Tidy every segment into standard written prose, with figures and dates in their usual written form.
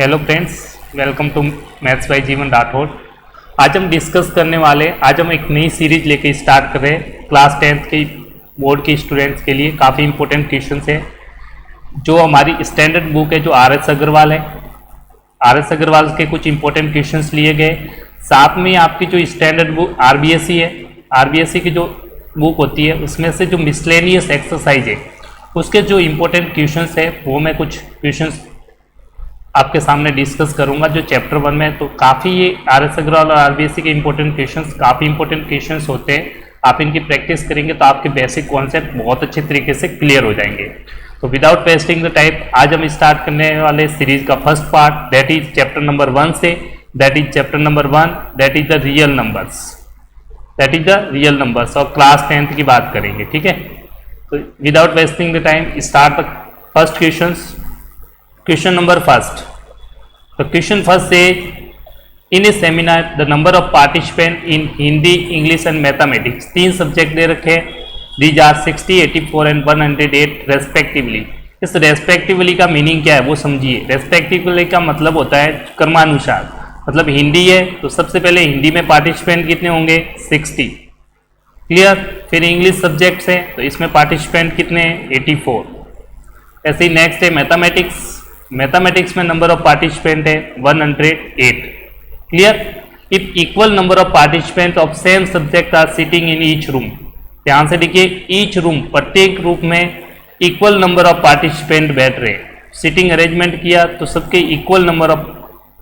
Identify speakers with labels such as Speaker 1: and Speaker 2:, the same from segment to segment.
Speaker 1: Hello friends, welcome to maths by Jeevan Rathod. आज हम discuss करने वाले, आज हम एक नई सीरीज लेके स्टार्ट कर रहे हैं क्लास 10th के बोर्ड के स्टूडेंट्स के लिए। काफ़ी इंपॉर्टेंट क्वेश्चंस है। जो हमारी स्टैंडर्ड बुक है जो आर.एस. अग्रवाल है, आर.एस. अग्रवाल के कुछ इंपॉर्टेंट क्वेश्चंस लिए गए। साथ में आपकी जो स्टैंडर्ड बुक आर.बी.एस.सी. है, आर.बी.एस.सी. की जो बुक होती है उसमें से जो मिसलेनियस एक्सरसाइज है उसके जो इंपॉर्टेंट क्वेश्चंस है वो मैं कुछ क्वेश्चंस आपके सामने डिस्कस करूंगा जो चैप्टर 1 में। तो काफ़ी ये आर.एस. अग्रवाल और आर.बी.एस.सी. के इंपॉर्टेंट क्वेश्चंस काफ़ी इंपॉर्टेंट क्वेश्चंस होते हैं। आप इनकी प्रैक्टिस करेंगे तो आपके बेसिक कॉन्सेप्ट बहुत अच्छे तरीके से क्लियर हो जाएंगे। तो विदाउट वेस्टिंग द टाइम आज हम स्टार्ट करने वाले सीरीज का first part, that is chapter number 1 से, that is chapter number 1, that is the real numbers, that is the real numbers और क्लास 10th की बात करेंगे। ठीक है, तो without wasting the time start the first questions. Question number first, तो question first से in a seminar the number of participant in Hindi, English and mathematics, 3 subject दे रखे हैं। These are 60, 84 and 108 respectively. इस रेस्पेक्टिवली का मीनिंग क्या है वो समझिए। रेस्पेक्टिवली का मतलब होता है क्रमानुसार, मतलब हिंदी है तो सबसे पहले हिंदी में पार्टिसिपेंट कितने होंगे 60, क्लियर। फिर इंग्लिश सब्जेक्ट्स है तो इसमें पार्टिसिपेंट कितने 84। ऐसे ही नेक्स्ट है मैथमेटिक्स, मैथमेटिक्स में नंबर ऑफ पार्टिसिपेंट है 108, clear. If equal number of participant of same subject are sitting in each room, ध्यान से देखिए, ईच रूम प्रत्येक रूम में इक्वल नंबर ऑफ पार्टिसिपेंट बैठ रहे हैं। सिटिंग अरेंजमेंट किया तो सबके equal number of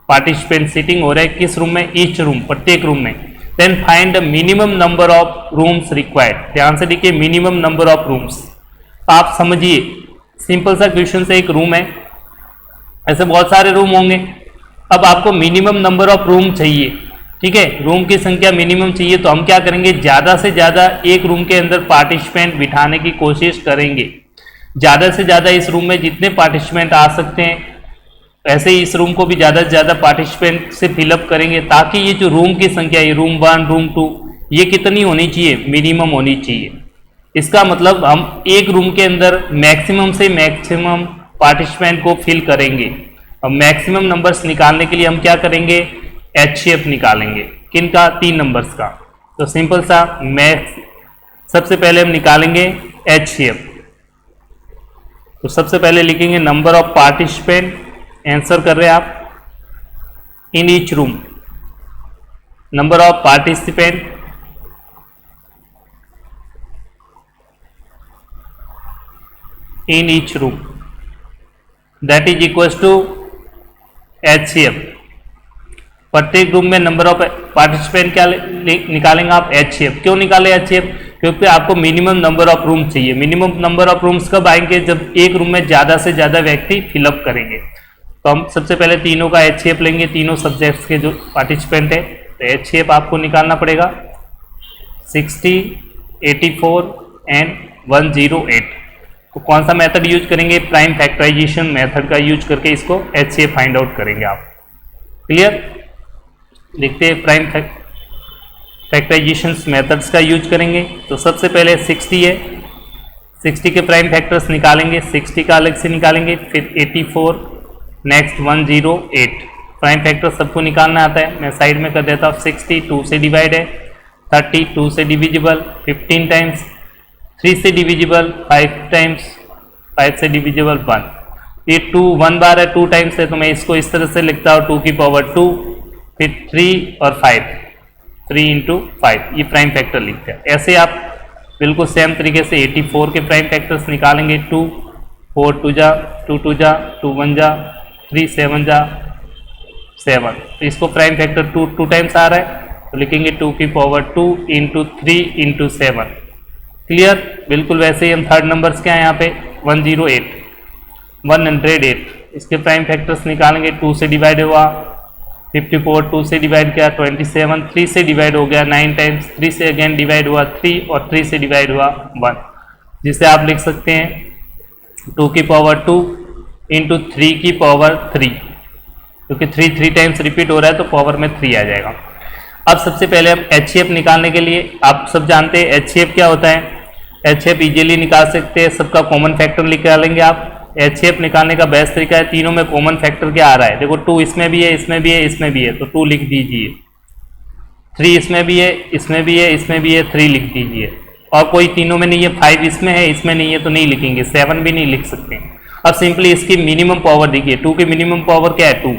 Speaker 1: participant sitting हो रहे हैं किस रूम में, ईच रूम, प्रत्येक रूम में। Then find the minimum number of rooms required, ध्यान से देखिए मिनिमम नंबर ऑफ रूम्स। आप समझिए, सिंपल सा क्वेश्चन से, एक रूम है, ऐसे बहुत सारे रूम होंगे। अब आपको मिनिमम नंबर ऑफ रूम चाहिए, ठीक है, रूम की संख्या मिनिमम चाहिए। तो हम क्या करेंगे, ज़्यादा से ज़्यादा एक रूम के अंदर पार्टिसिपेंट बिठाने की कोशिश करेंगे। ज़्यादा से ज़्यादा इस रूम में जितने पार्टिसिपेंट आ सकते हैं ऐसे ही इस रूम को भी ज़्यादा से ज़्यादा पार्टिसिपेंट से फिलअप करेंगे, ताकि ये जो रूम की संख्या है, रूम 1, रूम 2, ये कितनी होनी चाहिए, मिनिमम होनी चाहिए। इसका मतलब हम एक रूम के अंदर मैक्सिमम से मैक्सिमम पार्टिसिपेंट को फिल करेंगे। अब मैक्सिमम नंबर्स निकालने के लिए हम क्या करेंगे, HCF निकालेंगे। किन का, 3 नंबर्स का। तो सिंपल सा मैथ, सबसे पहले हम निकालेंगे HCF। तो सबसे पहले लिखेंगे नंबर ऑफ पार्टिसिपेंट, आंसर कर रहे हैं आप, in each room, number of participant in each room, that is equal to HCF। प्रत्येक रूम में नंबर ऑफ पार्टिसिपेंट क्या निकालेंगे आप, HCF। क्यों निकाले HCF, क्योंकि आपको मिनिमम नंबर ऑफ रूम चाहिए। मिनिमम नंबर ऑफ रूम्स कब आएंगे, जब एक रूम में ज़्यादा से ज़्यादा व्यक्ति फिलअप करेंगे। तो हम सबसे पहले तीनों का HCF लेंगे, तीनों सब्जेक्ट्स के जो पार्टिसिपेंट है। तो HCF आपको निकालना पड़ेगा 60, 84 एंड 108। तो कौन सा मेथड यूज करेंगे, प्राइम फैक्टराइजेशन मेथड का यूज करके इसको HCF फाइंड आउट करेंगे आप, क्लियर। लिखते हैं प्राइम फैक्टराइजेशन मेथड्स का यूज करेंगे। तो सबसे पहले 60 है, 60 के प्राइम फैक्टर्स निकालेंगे, 60 का अलग से निकालेंगे, फिर 84, नेक्स्ट 108। प्राइम फैक्टर सबको निकालना आता है, मैं साइड में कर देता हूँ। 60 2 से डिवाइड है, 30 2 से डिविजिबल, 15 टाइम्स, 3 से डिविजिबल, 5 टाइम्स, 5 से डिविजिबल 1। ये 2 1 बार है, 2 टाइम्स है, तो मैं इसको इस तरह से लिखता हूँ 2 की पावर 2, फिर 3 और 5, 3 इंटू 5, ये प्राइम फैक्टर लिखते हैं। ऐसे आप बिल्कुल सेम तरीके से 84 के प्राइम फैक्टर्स निकालेंगे। 2 4 2 जा, 2 2 जा, 2 1 जा, 3 7 जा 7। तो इसको प्राइम फैक्टर 2 टाइम्स आ रहा है, तो लिखेंगे 2 की पावर 2 इंटू 3 इंटू 7, क्लियर। बिल्कुल वैसे ही हम थर्ड नंबर्स क्या है यहाँ पे 108, इसके प्राइम फैक्टर्स निकालेंगे। 2 से डिवाइड हुआ 54, 2 से डिवाइड किया 27, 3 से डिवाइड हो गया 9 टाइम्स, 3 से अगेन डिवाइड हुआ 3 और 3 से डिवाइड हुआ 1, जिसे आप लिख सकते हैं 2 की पावर 2 इंटू 3 की पावर 3, क्योंकि 3 टाइम्स रिपीट हो रहा है तो पावर में 3 आ जाएगा। अब सबसे पहले हम HCF निकालने के लिए, आप सब जानते हैं HCF क्या होता है, HCF इजीली निकाल सकते हैं। सबका कॉमन फैक्टर निकालेंगे आप, HCF निकालने का बेस्ट तरीका है, तीनों में कॉमन फैक्टर क्या आ रहा है, देखो 2 इसमें भी है, इसमें भी है, इसमें भी है, तो 2 लिख दीजिए। 3 इसमें भी है, इसमें भी है, इसमें भी है, 3 लिख दीजिए। और कोई तीनों में नहीं है, 5 इसमें है, इसमें नहीं है, तो नहीं लिखेंगे, 7 भी नहीं लिख सकते। अब सिंपली इसकी मिनिमम पावर देखिए, 2 की मिनिमम पावर क्या है 2,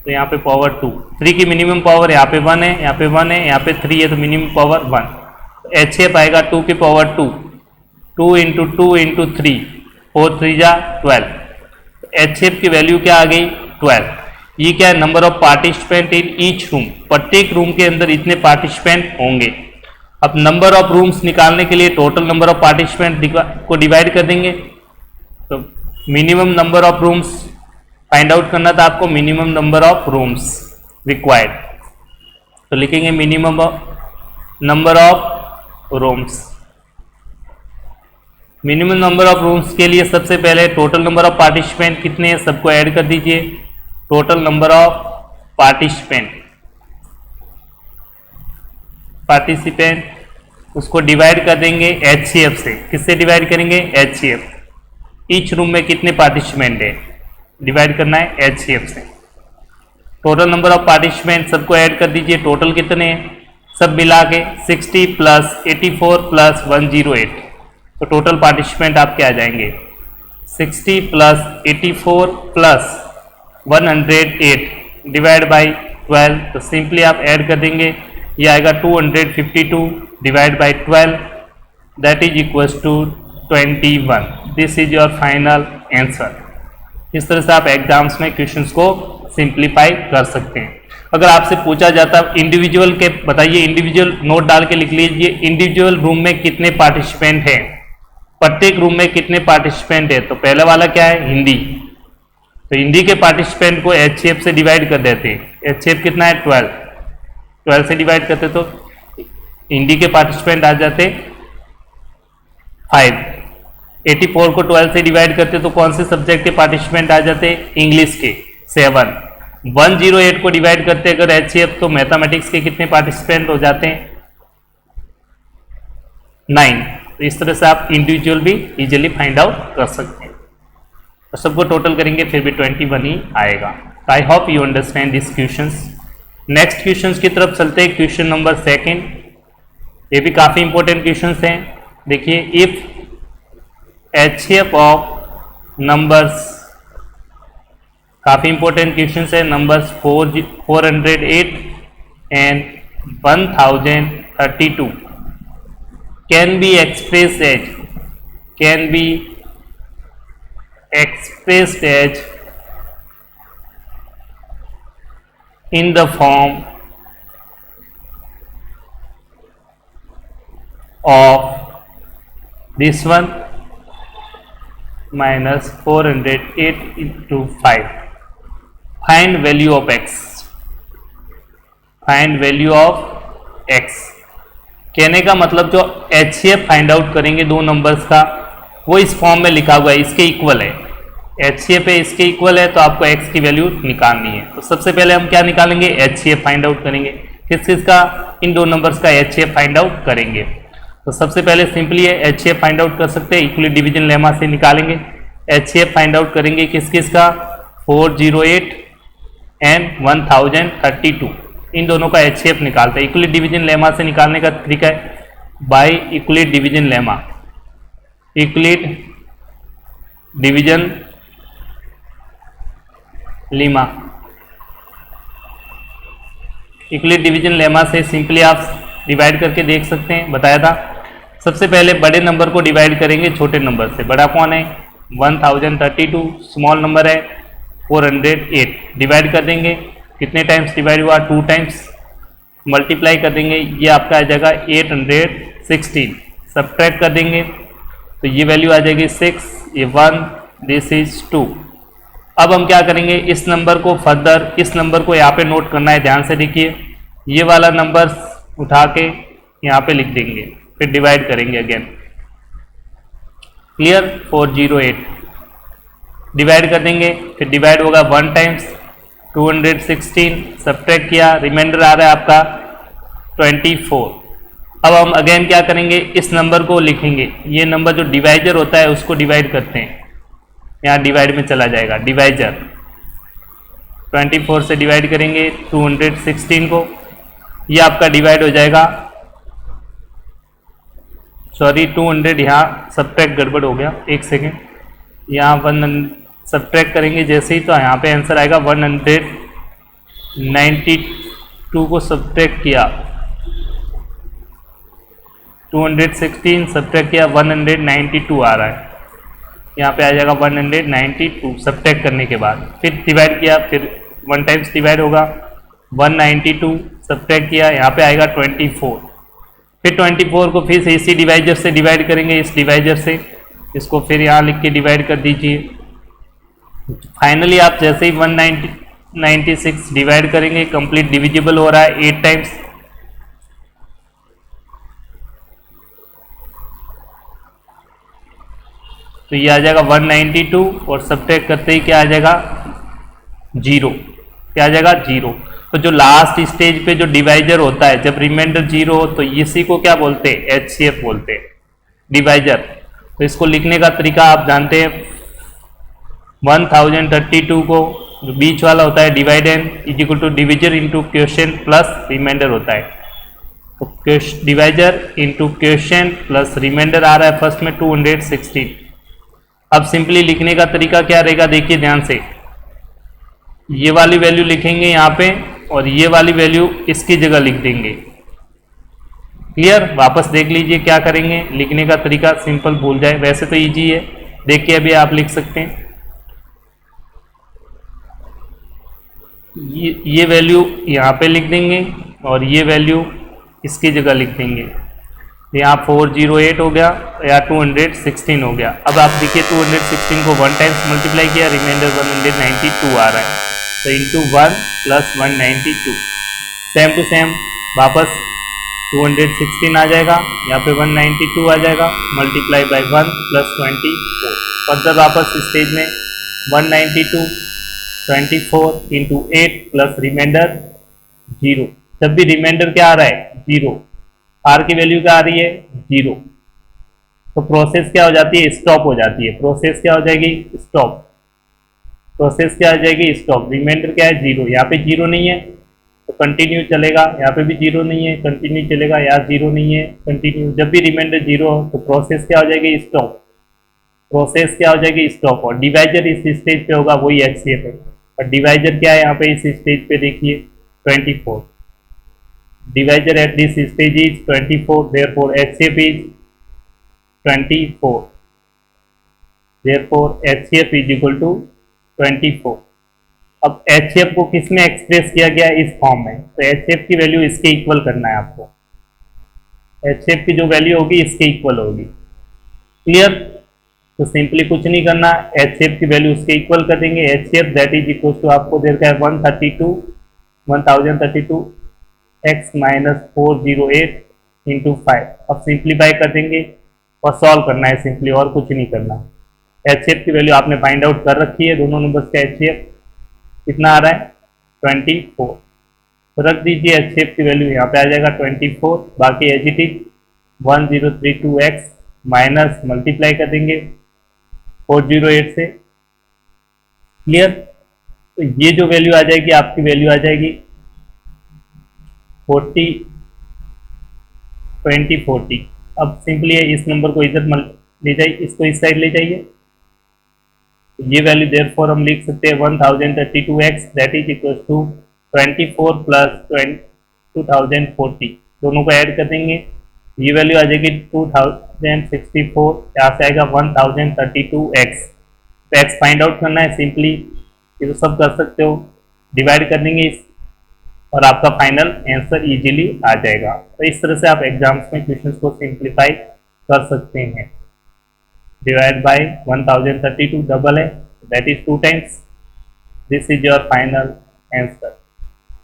Speaker 1: तो यहाँ पे पावर 2। 3 की मिनिमम पावर यहाँ पे 1 है, यहाँ पे 1 है, यहाँ पे 3 है, तो मिनिमम पावर 1। HCF आएगा 2 की पावर 2, 2 इंटू 2 इंटू 3, 4 3 जा 12। HCF की वैल्यू क्या आ गई 12। ये क्या है, number of participant in each room, प्रत्येक रूम के अंदर इतने पार्टिसिपेंट होंगे। अब नंबर ऑफ रूम्स निकालने के लिए टोटल नंबर ऑफ पार्टिसिपेंट को डिवाइड कर देंगे, तो minimum number of rooms find out करना था आपको, minimum number of rooms required, तो लिखेंगे minimum number of rooms. Minimum number of rooms के लिए सबसे पहले टोटल नंबर ऑफ पार्टिसिपेंट कितने हैं सबको ऐड कर दीजिए। टोटल नंबर ऑफ पार्टिसिपेंट उसको डिवाइड कर देंगे HCF से। किससे डिवाइड करेंगे, HCF। ईच रूम में कितने पार्टिसिपेंट है डिवाइड करना है HCF से। टोटल नंबर ऑफ पार्टिसिपेंट सबको ऐड कर दीजिए, टोटल कितने हैं सब मिला के 60 प्लस 84 प्लस 108, तो टोटल पार्टिसिपेंट आपके आ जाएंगे 60 प्लस 84 प्लस 108 डिवाइड बाई 12, तो सिंपली आप ऐड कर देंगे, ये आएगा 252 divide by 12, that is equals to 21। This is your final answer. इस तरह से आप एग्जाम्स में क्वेश्चंस को सिंप्लीफाई कर सकते हैं। अगर आपसे पूछा जाता इंडिविजुअल के बताइए, इंडिविजुअल नोट डाल के लिख लीजिए, इंडिविजुअल रूम में कितने पार्टिसिपेंट हैं, प्रत्येक रूम में कितने पार्टिसिपेंट है, तो पहले वाला क्या है हिंदी, तो हिंदी के पार्टिसिपेंट को HCF से डिवाइड कर देते हैं। HCF कितना है 12 से डिवाइड करते तो हिंदी के पार्टिसिपेंट आ जाते 5। 84 को 12 से डिवाइड करते तो कौन से सब्जेक्ट के पार्टिसिपेंट आ जाते, इंग्लिश के 7। 108 को डिवाइड करते अगर HCF तो मैथमेटिक्स के कितने पार्टिसिपेंट हो जाते हैं 9। तो इस तरह से आप इंडिविजुअल भी इजीली फाइंड आउट कर सकते हैं। तो सबको टोटल करेंगे फिर भी 21 ही आएगा। आई hope you understand this questions. Next questions की तरफ चलते हैं। क्वेश्चन नंबर 2, ये भी काफी इंपॉर्टेंट क्वेश्चंस हैं। देखिए, इफ HCF ऑफ नंबर्स, काफी इंपॉर्टेंट क्वेश्चंस है, numbers 408 and 1032 can be expressed as in the form of this one minus 408 into 5. Find value of x. Find value of x. कहने का मतलब जो HCF फाइंड आउट करेंगे दो numbers का, वो इस फॉर्म में लिखा हुआ है, इसके इक्वल है। HCF है, इसके इक्वल है, तो आपको x की वैल्यू निकालनी है। तो सबसे पहले हम क्या निकालेंगे, HCF फाइंड आउट करेंगे। किस चीज का, इन दो नंबर्स का HCF फाइंड आउट करेंगे। तो सबसे पहले सिंपली HCF फाइंड आउट कर सकते हैं, इक्वली डिवीजन लेमा से निकालेंगे। HCF फाइंड आउट करेंगे किस किस का, 408 एंड 1032, इन दोनों का HCF निकालते हैं। इक्वली डिवीजन लेमा से निकालने का तरीका है by Euclid division lemma. Euclid division lemma, Euclid division lemma से सिंपली आप डिवाइड करके देख सकते हैं, बताया था। सबसे पहले बड़े नंबर को डिवाइड करेंगे छोटे नंबर से। बड़ा कौन है 1032, स्मॉल नंबर है 408, डिवाइड कर देंगे। कितने टाइम्स डिवाइड हुआ, 2 टाइम्स। मल्टीप्लाई कर देंगे, ये आपका आ जाएगा 816। सब्ट्रैक्ट कर देंगे तो ये वैल्यू आ जाएगी 6, ये 1, दिस इज 2। अब हम क्या करेंगे, इस नंबर को फर्दर, इस नंबर को यहाँ पे नोट करना है, ध्यान से देखिए। ये वाला नंबर उठा के यहाँ पे लिख देंगे, फिर डिवाइड करेंगे अगेन। क्लियर, 408 डिवाइड कर देंगे, फिर डिवाइड होगा 1 टाइम्स 216, सब्ट्रैक्ट किया, रिमाइंडर आ रहा है आपका 24। अब हम अगेन क्या करेंगे, इस नंबर को लिखेंगे। ये नंबर जो डिवाइजर होता है उसको डिवाइड करते हैं, यहाँ डिवाइड में चला जाएगा, डिवाइजर 24 से डिवाइड करेंगे 216 को, ये आपका डिवाइड हो जाएगा, सॉरी 200 यहाँ सब्ट्रैक्ट गड़बड़ हो गया, एक सेकेंड, यहाँ 1 सब्ट्रैक्ट करेंगे जैसे ही तो यहाँ पे आंसर आएगा 192 को सब्ट्रैक्ट किया 216 सब्ट्रैक्ट किया 192 आ रहा है, यहाँ पे आ जाएगा 192 सब्ट्रैक्ट करने के बाद, फिर डिवाइड किया, फिर 1 टाइम्स डिवाइड होगा 192 सब्ट्रैक्ट किया, यहाँ पे आएगा 24, फिर 24 को फिर से इसी डिवाइजर से डिवाइड करेंगे, इस डिवाइजर से इसको फिर यहाँ लिख के डिवाइड कर दीजिए। फाइनली आप जैसे ही 196 डिवाइड करेंगे कंप्लीट डिविजिबल हो रहा है 8 टाइम्स, तो ये आ जाएगा 192 और सब्ट्रैक्ट करते ही क्या आ जाएगा 0, क्या आ जाएगा 0। तो जो लास्ट स्टेज पे जो डिवाइजर होता है जब रिमाइंडर 0 हो तो इसी को क्या बोलते हैं, एचसीएफ बोलते हैं, डिवाइजर। तो इसको लिखने का तरीका आप जानते हैं, 1032 को जो बीच वाला होता है dividend is equal to divisor into question plus remainder होता है, तो divisor into question plus remainder आ रहा है फर्स्ट में 216। अब सिंपली लिखने का तरीका क्या रहेगा, देखिए ध्यान से, ये वाली वैल्यू लिखेंगे यहाँ पे और ये वाली वैल्यू इसकी जगह लिख देंगे, क्लियर। वापस देख लीजिए क्या करेंगे, लिखने का तरीका सिंपल भूल जाए, वैसे तो इजी है, देखिए अभी आप लिख सकते हैं, ये वैल्यू यहाँ पे लिख देंगे और ये वैल्यू इसकी जगह लिख देंगे, यहाँ 408 हो गया या 216 हो गया। अब आप देखिए 216 को 1 टाइम्स मल्टीप्लाई किया, रिमाइंडर 192 आ रहा है, तो into 1 plus 192, same to same वापस 216 आ जाएगा, यहाँ पे 192 आ जाएगा, मल्टीप्लाई बाई 1 प्लस 24, फर्दर वापस स्टेज में 192 24 इंटू 8 प्लस रिमाइंडर 0, जब भी रिमाइंडर क्या आ रहा है 0, आर की वैल्यू क्या आ रही है 0, तो प्रोसेस क्या हो जाती है, स्टॉप हो जाती है, प्रोसेस क्या हो जाएगी स्टॉप, प्रोसेस क्या हो जाएगी स्टॉप, रिमाइंडर क्या है 0, यहाँ पे 0 नहीं है तो कंटिन्यू चलेगा, यहाँ पे भी 0 नहीं है कंटिन्यू चलेगा, यहाँ 0 नहीं है कंटिन्यू, जब भी रिमाइंडर 0 हो तो प्रोसेस क्या हो जाएगी स्टॉप, प्रोसेस क्या हो जाएगी स्टॉप, और डिवाइजर इस स्टेज पे होगा वही एचसीएफ है, और डिवाइजर क्या है यहाँ पे इस स्टेज पे देखिए 24, divisor at this stage is 24, therefore HCF is 24, therefore HCF is equal to 24। अब HCF को किस में एक्सप्रेस किया गया इस फॉर्म में, तो HCF की वैल्यू इसके इक्वल करना है आपको, HCF की जो वैल्यू होगी इसके इक्वल होगी, क्लियर। तो सिंपली कुछ नहीं करना, HCF की वैल्यू उसके इक्वल कर देंगे, HCF that is equal to आपको दे रखा है 1032 x माइनस 408 इंटू 5। अब सिंप्लीफाई कर देंगे और सॉल्व करना है सिंपली, और कुछ नहीं करना। एचसीएफ की वैल्यू आपने फाइंड आउट कर रखी है, दोनों नंबर्स का एचसीएफ कितना आ रहा है 24, तो रख दीजिए एचसीएफ की वैल्यू यहाँ पे आ जाएगा 24, बाकी as it is 1032x minus multiply कर देंगे 408 से, क्लियर। तो ये जो वैल्यू आ जाएगी आपकी वैल्यू आ जाएगी 40। अब सिंपली इस नंबर को इधर ले जाइए, इसको इस साइड ले जाइए, ये वैल्यू देयरफॉर हम लिख सकते हैं 1032x that is equal to 24 plus 2040, दोनों को ऐड कर देंगे, ये वैल्यू आ जाएगी 2064, यहाँ से आएगा 1032x। तो x फाइंड आउट करना है सिंपली, ये तो सब कर सकते हो, डिवाइड कर देंगे इस और आपका फाइनल आंसर इजीली आ जाएगा। तो इस तरह से आप एग्जाम्स में क्वेश्चंस को सिंप्लीफाई कर सकते हैं। डिवाइड बाय 1032 डबल है that is 2 times, this is your final answer.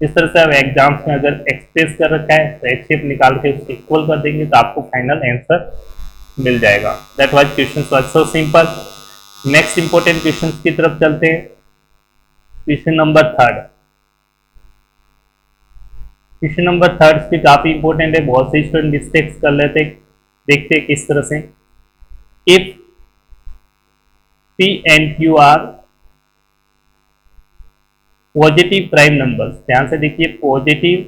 Speaker 1: इस तरह से आप एग्जाम्स में अगर एक्सप्रेस कर रखा है तो एचसीएफ निकाल के उसको इक्वल कर देंगे तो आपको फाइनल आंसर मिल जाएगा। That was question was so simple. Next important question की तरफ चलते हैं। क्वेश्चन नंबर 3 क्वेश्चन नंबर 3 भी काफी इंपॉर्टेंट है, बहुत से स्टूडेंट मिस्टेक्स कर लेते, देखते किस तरह से। If P and Q are positive prime numbers. ध्यान से देखिए, positive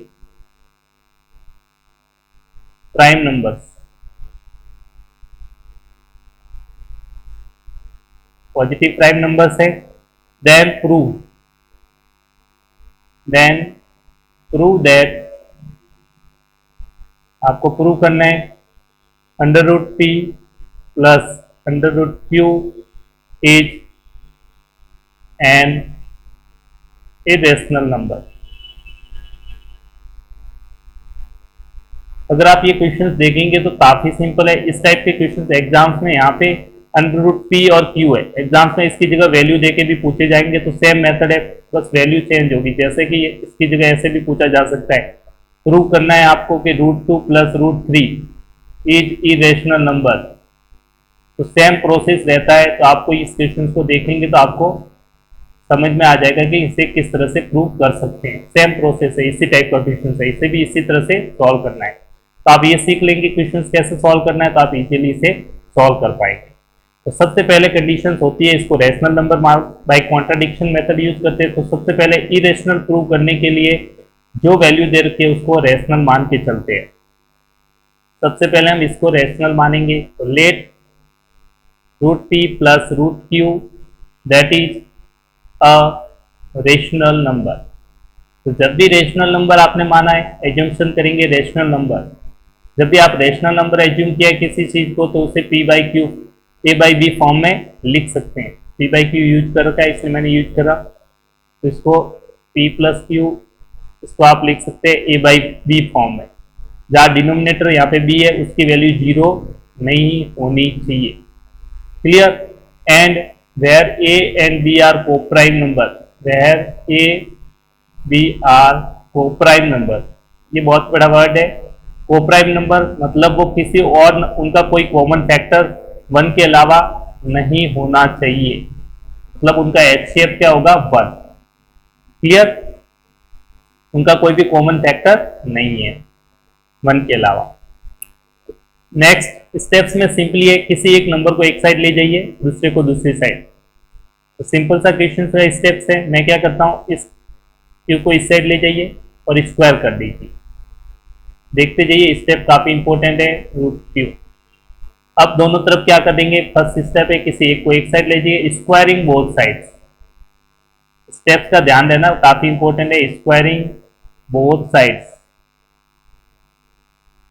Speaker 1: prime numbers, positive prime numbers है। देन प्रूव दैट, आपको प्रूव करना है under root P plus under root Q is an irrational number. अगर आप ये क्वेश्चंस देखेंगे तो काफी सिंपल है। इस टाइप के क्वेश्चंस एग्जाम्स में यहाँ पे अंडर रूट पी और क्यू है, एग्जाम्स में इसकी जगह वैल्यू देके भी पूछे जाएंगे तो सेम मेथड है, बस वैल्यू चेंज होगी। जैसे कि इसकी जगह ऐसे भी पूछा जा सकता है, प्रूव करना है आपको कि √2 प्लस √3 इज इरेशनल नंबर, तो सेम प्रोसेस रहता है। तो आपको इस क्वेश्चन को देखेंगे तो आपको समझ में आ जाएगा कि इसे किस तरह से प्रूव कर सकते हैं। सेम प्रोसेस है, इसी टाइप का क्वेश्चन है, इसे भी इसी तरह से सॉल्व करना है। तो आप ये सीख लेंगे क्वेश्चन कैसे सॉल्व करना है, तो आप इजीली इसे सॉल्व कर पाएंगे। तो सबसे पहले कंडीशंस होती है, इसको rational number by contradiction method use करते हैं। तो सबसे पहले इरेशनल प्रूव करने के लिए जो वैल्यू दे रखी है उसको रैशनल मान के चलते हैं। सबसे पहले हम इसको रैशनल मानेंगे, तो let √p plus √q that is a rational number. तो जब भी रेशनल नंबर आपने माना है, एज्यूमशन करेंगे रेशनल नंबर। जब भी आप रेशनल नंबर एज्यूम किया है किसी चीज को, तो उसे p by q a by b form में लिख सकते हैं। p बाई क्यू यूज कर रखा है इसलिए मैंने यूज करा, तो इसको p प्लस क्यू, इसको आप लिख सकते हैं a बाई बी फॉर्म में। जहाँ डिनोमिनेटर यहाँ पे b है उसकी वैल्यू 0 नहीं होनी चाहिए। Clear? And where a and b are co prime number, where a b are co prime number, ये बहुत बड़ा वर्ड है। को प्राइम नंबर मतलब वो किसी और, उनका कोई कॉमन फैक्टर 1 के अलावा नहीं होना चाहिए, मतलब उनका HCF क्या होगा 1। क्लियर? उनका कोई भी कॉमन फैक्टर नहीं है 1 के अलावा। नेक्स्ट स्टेप्स में सिंपली है, किसी एक नंबर को एक साइड ले जाइए, दूसरे को दूसरी साइड। तो सिंपल सा क्वेश्चन का स्टेप्स है। मैं क्या करता हूँ, इस क्यू को इस साइड ले जाइए और स्क्वायर कर दीजिए। देखते जाइए, स्टेप काफी इंपॉर्टेंट है, √q। अब दोनों तरफ क्या कर देंगे, फर्स्ट स्टेप है किसी एक को एक साइड ले जाइए, स्क्वायरिंग बोथ साइड्स। स्टेप्स का ध्यान देना काफी इंपॉर्टेंट है, स्क्वायरिंग बोथ साइड्स।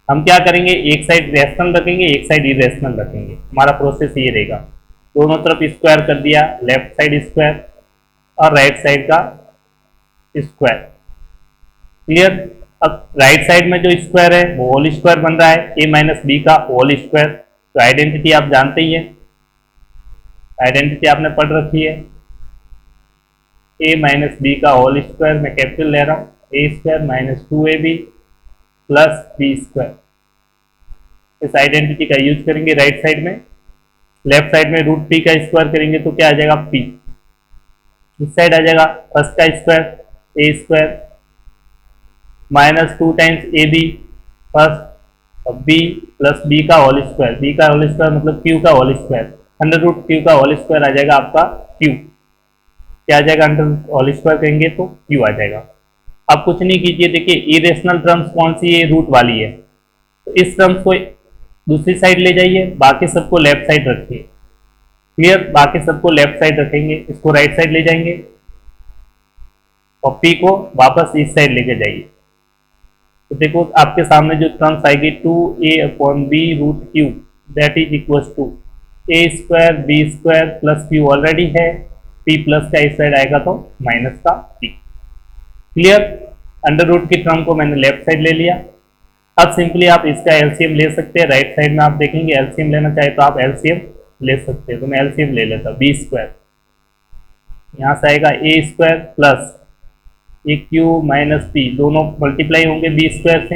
Speaker 1: हम क्या करेंगे, एक साइड रैशनल रखेंगे, एक साइड इरेशनल रखेंगे। हमारा प्रोसेस ये रहेगा, दोनों तरफ स्क्वायर कर दिया, लेफ्ट साइड स्क्वायर और राइट साइड का स्क्वायर। क्लियर? अब राइट साइड में जो स्क्वायर है वो होल स्क्वायर बन रहा है, a माइनस बी का होल स्क्वायर। तो आइडेंटिटी आप जानते ही है, आइडेंटिटी आपने पढ़ रखी है, a माइनस बी का होल स्क्वायर, मैं कैपिटल ले रहा हूँ, a square minus 2ab plus b square. इस आइडेंटिटी का यूज करेंगे राइट साइड में। लेफ्ट साइड में √p का स्क्वायर करेंगे तो क्या आ जाएगा, p। इस साइड आ जाएगा फर्स्ट का square, a square minus 2 times ab first और b प्लस b का होल स्क्वायर, b का होल स्क्वायर मतलब q का whole square, under root q का होल स्क्वायर आ जाएगा आपका q। क्या आ जाएगा, अंडर होल स्क्वायर करेंगे तो q आ जाएगा। अब कुछ नहीं कीजिए, देखिए इरेशनल टर्म्स कौन सी है, रूट वाली है, तो इस टर्म्स को दूसरी साइड ले जाइए, बाकी सबको लेफ्ट साइड रखिए। क्लियर? बाकी सबको लेफ्ट साइड रखेंगे, इसको राइट साइड ले जाएंगे और p को वापस इस साइड लेके जाइए। तो देखो आपके सामने जो टर्म्स आएगी 2a/b√q that is equal to a square b square plus q already है, p प्लस का इस साइड आएगा तो माइनस का p। क्लियर? अंडर रूट की टर्म को मैंने लेफ्ट साइड ले लिया। अब सिंपली आप इसका एलसीएम ले सकते हैं। राइट साइड में आप देखेंगे एलसीएम लेना चाहे तो आप एलसीएम ले सकते हैं, तो मैं एलसीएम ले लेता हूँ। b स्क्वायर यहाँ से आएगा a स्क्वायर प्लस ये q माइनस p, दोनों मल्टीप्लाई होंगे b स्क्वायर से,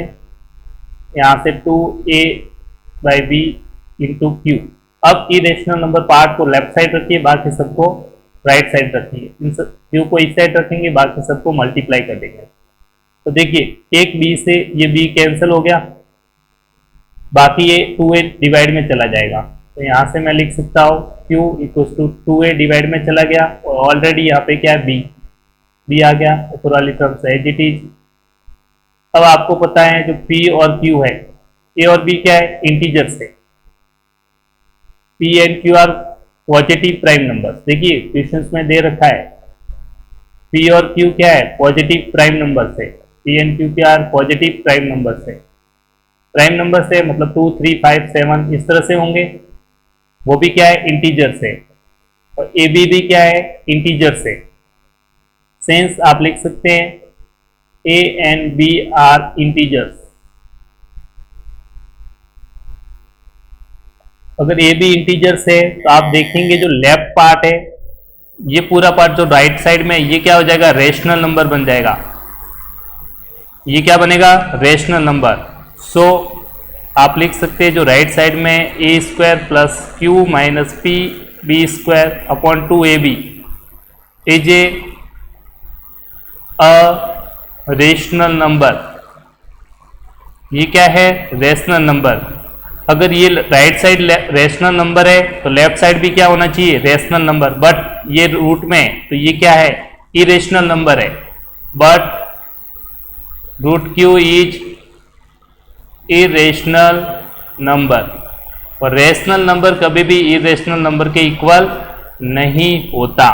Speaker 1: यहाँ से 2a/b इंटू क्यू। अब इरेशनल नंबर पार्ट को लेफ्ट साइड रखिए, बाकी सबको राइट साइड रखिए। इन क्यू को इस साइड रखेंगे, बाकी सबको मल्टीप्लाई कर देंगे। तो देखिए एक b से ये b कैंसिल हो गया, बाकी ये 2a डिवाइड में चला जाएगा, तो यहाँ से मैं लिख सकता हूँ Q equal to 2A divide में चला गया और ऑलरेडी यहाँ पे क्या है B आ गया, ऊपर वाली तरफ से एज इट इज। अब आपको पता है जो P और Q है, A और B क्या है, इंटीजर्स है। P and Q are positive prime numbers. देखिए क्वेश्चंस में दे रखा है P और Q क्या है, पॉजिटिव प्राइम नंबर्स है। P एंड Q क्या है, पॉजिटिव प्राइम नंबर्स है। प्राइम नंबर से मतलब 2, 3, 5, 7 इस तरह से होंगे, वो भी क्या है, इंटीजर्स है। और ए बी भी क्या है, इंटीजर्स है। सेंस आप लिख सकते हैं a and b are integers. अगर ए बी इंटीजर्स है तो आप देखेंगे जो लेफ्ट पार्ट है, ये पूरा पार्ट जो राइट साइड में, ये क्या हो जाएगा, रेशनल नंबर बन जाएगा। ये क्या बनेगा, रेशनल नंबर। सो आप लिख सकते हैं जो राइट साइड में a square plus q minus p b square upon 2ab is a rational number. ये क्या है, रेशनल नंबर। अगर ये राइट साइड रेशनल नंबर है तो लेफ्ट साइड भी क्या होना चाहिए, रेशनल नंबर। बट ये रूट में तो ये क्या है, इरेशनल नंबर है। But root Q is irrational number, और रेशनल नंबर कभी भी इरेशनल नंबर के इक्वल नहीं होता।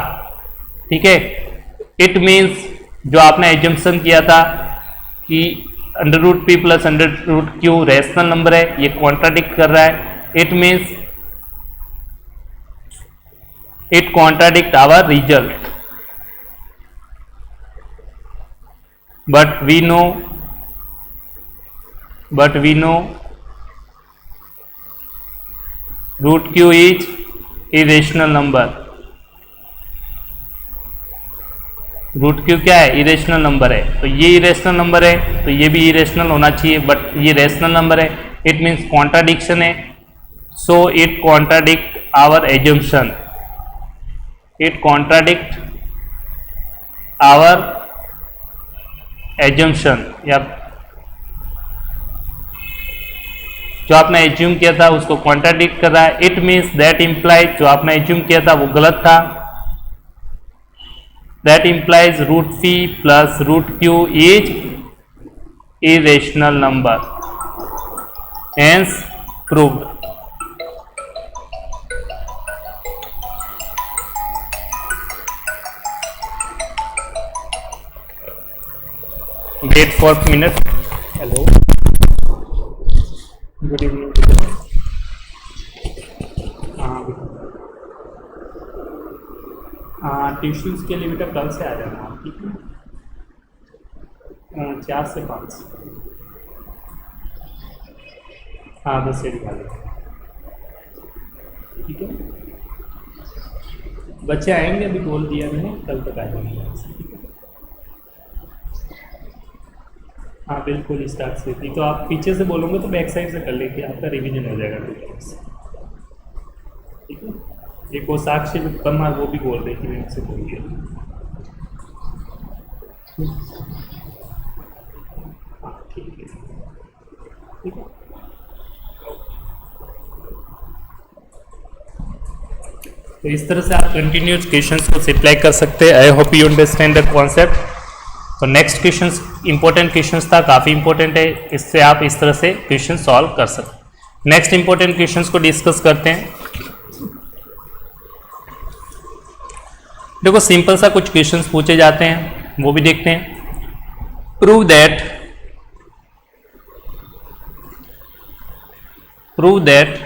Speaker 1: ठीक है, इट मीन्स जो आपने एजम्पशन किया था कि under root P plus under root q rational number है, ये कॉन्ट्राडिक्ट कर रहा है। It means it contradict our result. But we know root q is irrational number। Root q क्या है, इरेशनल नंबर है। तो ये इरेशनल नंबर है तो ये भी इरेशनल होना चाहिए, बट ये रेशनल नंबर है। इट मीन्स कॉन्ट्राडिक्शन है। So it contradict our assumption. It contradict our assumption, या जो आपने एज्यूम किया था उसको कॉन्ट्राडिक्ट कर रहा है। इट मीन्स दैट इम्प्लाइज, जो आपने एज्यूम किया था वो गलत था। That implies root P plus root Q is irrational number, hence proved. Wait for minute. Hello, good evening. हाँ, ट्यूशन्स के लिए बेटा कल से आ जाना आप, ठीक है। 4 से 5। हाँ, 10 से वाले, ठीक है। बच्चे आएंगे, अभी बोल दिया मैंने, कल तक आ जाएंगे। हाँ बिल्कुल, स्टार्ट से थी तो आप पीछे से बोलोगे तो बैक साइड से कर लेंगे, आपका रिवीजन हो जाएगा ठीक है। एक वो साक्षी परमार वो भी बोल रही थी, मैं उससे बोल दिया। हाँ ठीक है, ठीक है। तो इस तरह से आप कंटिन्यूस क्वेश्चंस को सिप्लाई कर सकते हैं। आई hope you understand the concept. तो नेक्स्ट क्वेश्चंस इंपॉर्टेंट क्वेश्चंस था, काफ़ी इंपॉर्टेंट है, इससे आप इस तरह से क्वेश्चन सॉल्व कर सकते। नेक्स्ट इंपॉर्टेंट क्वेश्चंस को डिस्कस करते हैं। देखो सिंपल सा कुछ क्वेश्चंस पूछे जाते हैं, वो भी देखते हैं। Prove that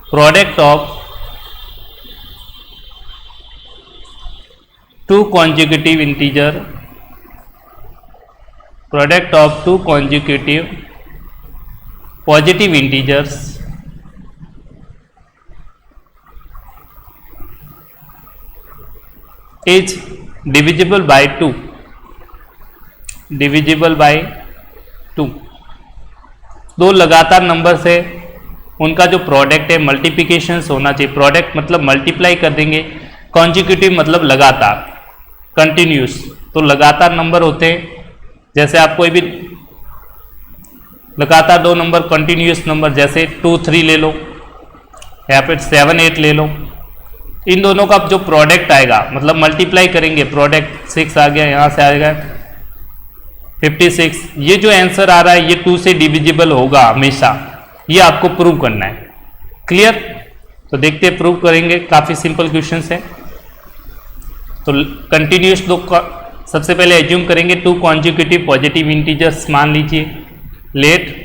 Speaker 1: product of two consecutive integer, product of two consecutive positive integers is divisible by 2, divisible by 2। दो लगातार नंबर से उनका जो प्रोडक्ट है मल्टीप्लिकेशंस होना चाहिए। प्रोडक्ट मतलब मल्टीप्लाई कर देंगे, कॉन्जिक्यूटिव मतलब लगातार, कंटिन्यूस। तो लगातार नंबर होते हैं, जैसे आप कोई भी लगातार दो नंबर कंटिन्यूस नंबर जैसे 2 3 ले लो या फिर 7 8 ले लो, इन दोनों का जो प्रोडक्ट आएगा मतलब मल्टीप्लाई करेंगे, प्रोडक्ट 6 आ गया, यहाँ से आएगा 56, ये जो आंसर आ रहा है ये 2 से डिविजिबल होगा हमेशा, ये आपको प्रूव करना है। क्लियर? तो देखते हैं प्रूव करेंगे, काफी सिंपल क्वेश्चन है। तो कंटिन्यूस दो सबसे पहले एज्यूम करेंगे 2 कॉन्जिक्यूटिव पॉजिटिव इंटीजर्स मान लीजिए, लेट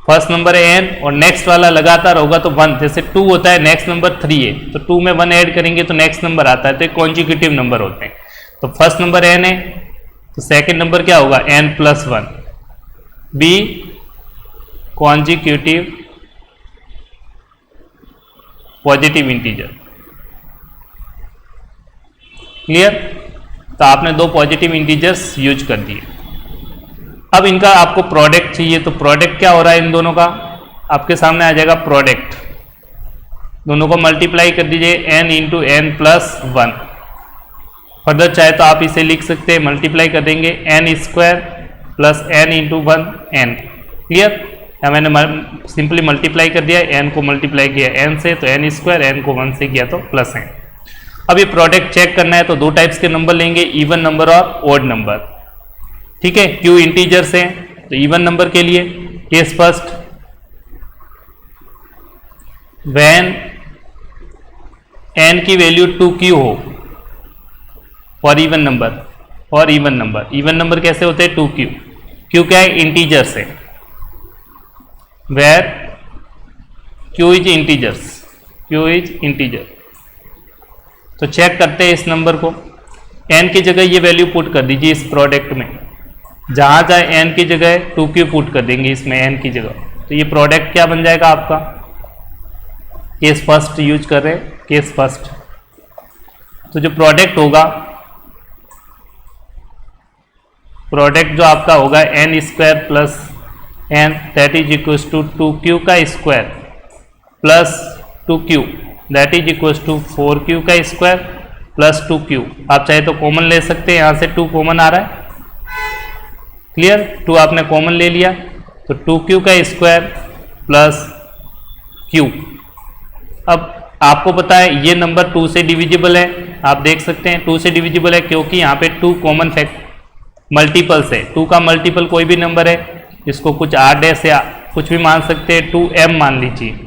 Speaker 1: फर्स्ट नंबर है n और नेक्स्ट वाला लगातार होगा तो 1, जैसे 2 होता है नेक्स्ट नंबर 3 है तो 2 में 1 ऐड करेंगे तो नेक्स्ट नंबर आता है, तो कॉन्जिक्यूटिव नंबर होते हैं। तो फर्स्ट नंबर n है तो सेकंड नंबर क्या होगा n plus 1, be consecutive positive integer. Clear? तो आपने दो पॉजिटिव इंटीजर्स यूज कर दिए। अब इनका आपको प्रोडक्ट चाहिए, तो प्रोडक्ट क्या हो रहा है इन दोनों का, आपके सामने आ जाएगा प्रोडक्ट, दोनों को मल्टीप्लाई कर दीजिए n into n plus 1। Further चाहे तो आप इसे लिख सकते हैं, मल्टीप्लाई कर देंगे n square plus n into 1 n। Clear? या मैंने सिंपली मल्टीप्लाई कर दिया, n को मल्टीप्लाई किया n से तो n स्क्वायर, n को 1 से किया तो प्लस n। अब ये प्रोडक्ट चेक करना है तो दो टाइप्स के नंबर लेंगे, इवन नंबर और ओड नंबर। ठीक है, क्यू इंटीजर्स हैं तो इवन नंबर के लिए केस फर्स्ट, व्हेन n की वैल्यू 2q हो फॉर इवन नंबर, और इवन नंबर कैसे होते हैं 2q, q क्या है इंटीजर्स है, वेयर q इज इंटीजर। तो चेक करते हैं इस नंबर को, n की जगह ये वैल्यू पुट कर दीजिए इस प्रोडक्ट में, जहां जाए n की जगह 2q पुट कर देंगे इसमें n की जगह, तो ये प्रोडक्ट क्या बन जाएगा आपका, केस फर्स्ट यूज कर रहे हैं, केस फर्स्ट। तो जो प्रोडक्ट होगा, प्रोडक्ट जो आपका होगा n square plus n that is equal to 2q का square plus 2q that is equal to 4q का स्क्वायर प्लस 2q। आप चाहे तो कॉमन ले सकते हैं, यहां से 2 कॉमन आ रहा है। क्लियर? 2 आपने कॉमन ले लिया तो 2q का स्क्वायर प्लस q। अब आपको पता है ये नंबर 2 से डिविजिबल है, आप देख सकते हैं 2 से डिविजिबल है क्योंकि यहाँ पे 2 कॉमन फैक्ट मल्टीपल्स है। 2 का मल्टीपल कोई भी नंबर है, इसको कुछ r डैश या कुछ भी मान सकते हैं, 2m मान लीजिए,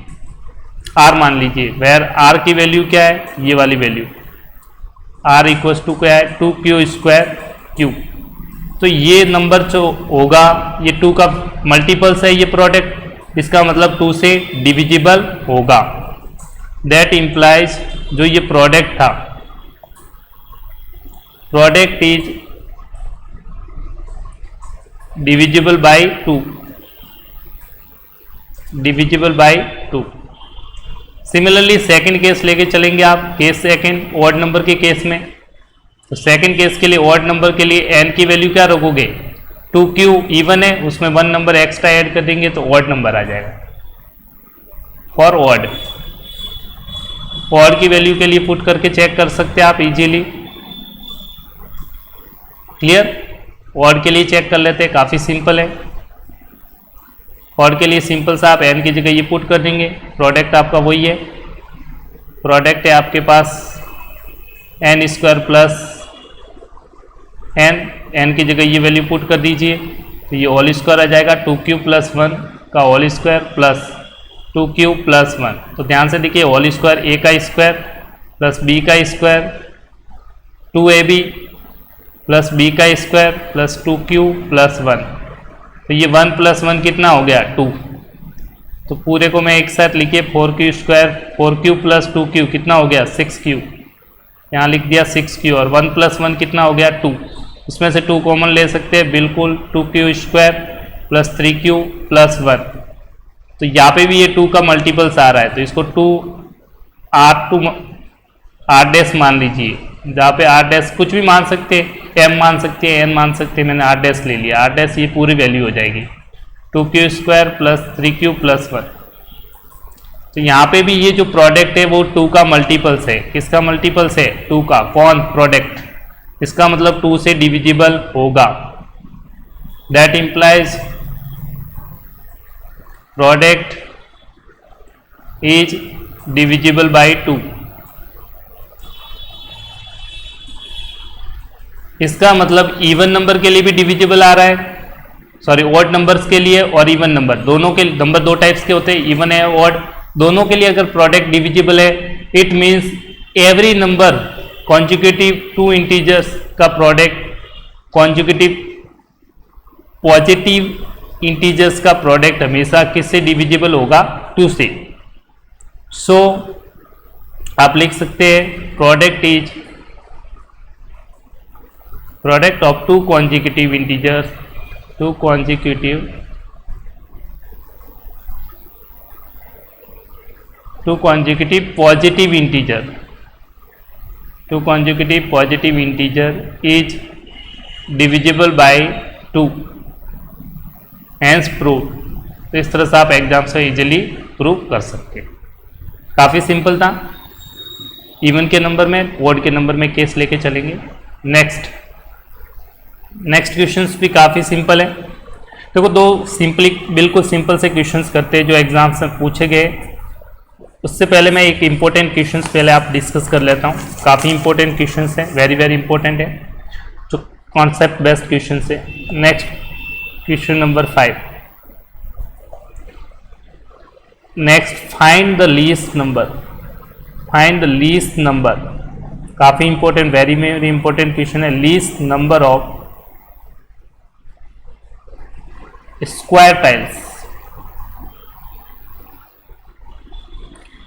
Speaker 1: r मान लीजिए, वेयर r की वैल्यू क्या है, ये वाली वैल्यू r इक्वल टू क्या है 2q स्क्वायर q। तो ये नंबर जो होगा ये 2 का मल्टीपल्स है, ये प्रोडक्ट, इसका मतलब 2 से डिविजिबल होगा। दैट इंप्लाइज जो ये प्रोडक्ट था, product is divisible by 2, divisible by 2। Similarly second case लेके चलेंगे आप, केस सेकंड ऑड नंबर के केस में। तो सेकंड केस के लिए ऑड नंबर के लिए n की वैल्यू क्या रखोगे, 2q इवन है, उसमें 1 नंबर एक्स्ट्रा ऐड कर देंगे तो ऑड नंबर आ जाएगा। फॉर ऑड, ऑड की वैल्यू के लिए पुट करके चेक कर सकते हैं आप इजीली। क्लियर? ऑड के लिए चेक कर लेते हैं, काफी सिंपल है। ऑड के लिए सिंपल सा आप n की जगह ये पुट कर देंगे, प्रोडक्ट आपका वही है, प्रोडक्ट है आपके पास n स्क्वायर प्लस n की जगह ये वैल्यू पुट कर दीजिए तो ये होल स्क्वायर आ जाएगा, 2q प्लस 1 का whole square plus 2q plus 1। तो ध्यान से देखिए, होल स्क्वायर a का स्क्वायर प्लस b का स्क्वायर 2ab प्लस b का स्क्वायर प्लस 2q प्लस 1। तो ये 1 प्लस 1 कितना हो गया 2। तो पूरे को मैं एक साथ लिखिए 4q square, 4q plus 2q कितना हो गया 6q, यहाँ लिख दिया 6q, और 1 प्लस 1 कितना हो गया 2। इसमें से 2 कॉमन ले सकते हैं बिल्कुल, 2q square plus 3q plus 1। तो यहाँ पे भी ये 2 का मल्टीपल्स आ रहा है तो इसको 2r डैश मान लीजिए, जहाँ पे r डैश कुछ भी मान सकते हैं, m मान सकते हैं, n मान सकते हैं, मैंने r डैश ले लिया, r डैश ये पूरी वैल्यू हो जाएगी 2q square plus 3q plus 1। तो यहाँ पे भी ये जो प्रोडक्ट है वो 2 का मल्टीपल्स है, किसका मल्टीपल्स है 2 का, कौन प्रोडक्ट, इसका मतलब 2 से डिविजिबल होगा। that implies product is divisible by 2। इसका मतलब इवन नंबर के लिए भी डिविजिबल आ रहा है, सॉरी ऑड नंबर्स के लिए और इवन नंबर दोनों के नंबर दो टाइप्स के होते हैं, इवन है ऑड, दोनों के लिए अगर प्रोडक्ट डिविजिबल है it means every number conjugative two integers का प्रोडक्ट कॉन्जुगेटिव पॉजिटिव इंटीजर्स का प्रोडक्ट हमेशा किससे डिविजिबल होगा, 2 से। सो आप लिख सकते हैं product is product of two consecutive integers, two consecutive positive integer, two consecutive positive integer is divisible by 2, hence proved। तो इस तरह से आप एग्जाम से इजीली प्रूव कर सकते हैं। काफ़ी सिंपल था, इवन के नंबर में ऑड के नंबर में केस लेके चलेंगे। नेक्स्ट क्वेश्चंस भी काफ़ी सिंपल है। देखो दो बिल्कुल सिंपल से क्वेश्चंस करते हैं जो एग्जाम्स में पूछे गए। उससे पहले मैं एक इम्पोर्टेंट क्वेश्चंस पहले आप डिस्कस कर लेता हूँ। काफ़ी इंपॉर्टेंट क्वेश्चंस हैं, वेरी वेरी इंपॉर्टेंट है, जो कॉन्सेप्ट बेस्ड क्वेश्चंस है। Next question number 5, next find the least number. Find the least number, काफ़ी important, very very important question है। Least number of square tiles,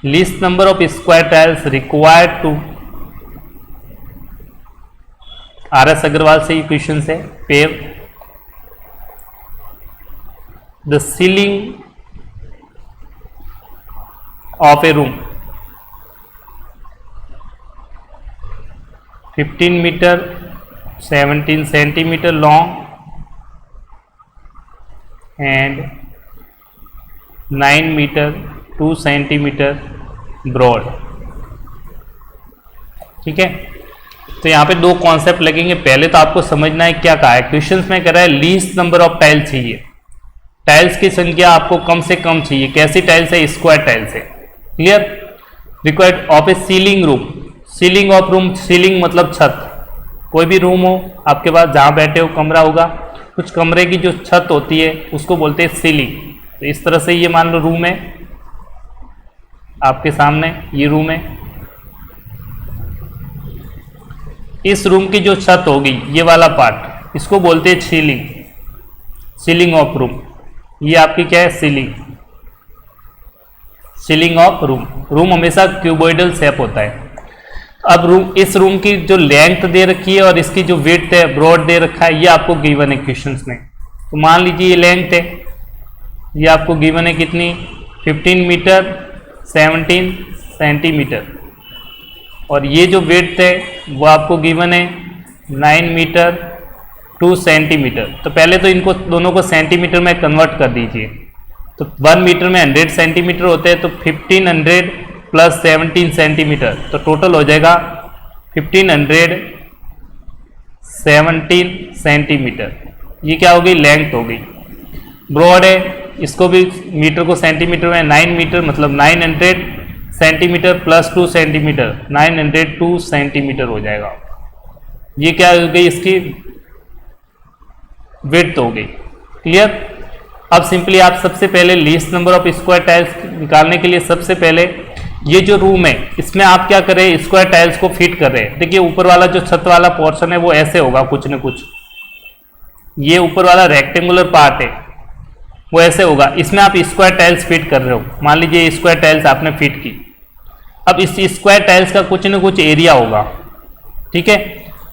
Speaker 1: least number of square tiles required to, RS Agarwal से ये क्वेश्चन है। Pave the ceiling of a room 15 metre 17 centimetre long and 9 metre 2 centimetre broad. ठीक है, तो यहाँ पे दो कॉन्सेप्ट लगेंगे। पहले तो आपको समझना है क्या कहा है क्वेश्चंस में, कह रहा है लीस्ट नंबर ऑफ टाइल्स चाहिए, टाइल्स की संख्या आपको कम से कम चाहिए। कैसी टाइल्स है, स्क्वायर टाइल्स है। Clear, required of A ceiling room, ceiling of room, ceiling मतलब छत, कोई भी रूम हो आपके पास जहाँ बैठे हो कमरा होगा, कुछ कमरे की जो छत होती है उसको बोलते हैं सीलिंग। तो इस तरह से ये मान लो रूम है आपके सामने, ये रूम है, इस रूम की जो छत होगी ये वाला पार्ट इसको बोलते हैं सीलिंग, सीलिंग ऑफ रूम। ये आपकी क्या है, ceiling, ceiling of room. Room हमेशा क्यूबॉइडल शेप होता है। अब रूम, इस रूम की जो लेंथ दे रखी है और इसकी जो विड्थ है, ब्रॉड दे रखा है, ये आपको गिवन है क्वेश्चंस में। तो मान लीजिए ये लेंथ है, ये आपको गिवन है कितनी, 15 मीटर 17 सेंटीमीटर, और ये जो विड्थ है वो आपको गिवन है 9 मीटर 2 सेंटीमीटर। तो पहले तो इनको दोनों को सेंटीमीटर में कन्वर्ट कर दीजिए। तो 1 मीटर में 100 सेंटीमीटर होते हैं, तो 1500 प्लस 17 सेंटीमीटर, तो टोटल हो जाएगा 1517 सेंटीमीटर। ये क्या हो गई, लेंथ हो गई। ब्रॉड है, इसको भी मीटर को सेंटीमीटर में 9 मीटर मतलब 900 सेंटीमीटर प्लस 2 सेंटीमीटर, 902 सेंटीमीटर हो जाएगा। ये क्या हो गई, इसकी विड्थ हो गई। क्लियर। अब सिंपली आप सबसे पहले least number of square tiles निकालने के लिए सबसे पहले ये जो रूम है इसमें आप क्या करें, स्क्वायर टाइल्स को फिट कर रहे हैं। देखिए ऊपर वाला जो छत वाला पोर्शन है वो ऐसे होगा कुछ न कुछ, ये ऊपर वाला रेक्टेंगुलर पार्ट है वो ऐसे होगा, इसमें आप स्क्वायर टाइल्स फिट कर रहे हो। मान लीजिए स्क्वायर टाइल्स आपने फिट की, अब इस स्क्वायर टाइल्स का कुछ न कुछ एरिया होगा, ठीक है।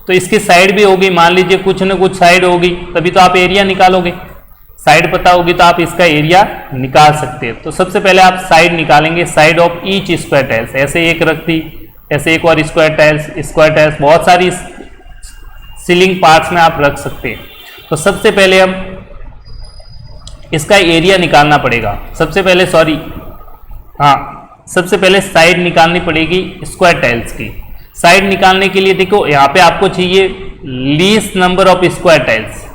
Speaker 1: तो इसकी साइड भी होगी, मान लीजिए कुछ न कुछ साइड होगी, तभी तो आप एरिया निकालोगे। साइड पता होगी तो आप इसका एरिया निकाल सकते हैं। तो सबसे पहले आप साइड निकालेंगे, side of each square tiles. ऐसे एक रख दी, ऐसे एक और स्क्वायर टाइल्स बहुत सारी सीलिंग पार्ट्स में आप रख सकते हैं। तो सबसे पहले हम इसका एरिया निकालना पड़ेगा। सबसे पहले सबसे पहले साइड निकालनी पड़ेगी स्क्वायर टाइल्स की। साइड निकालने के लिए देखो यहाँ पे आपको चाहिए least number of square tiles.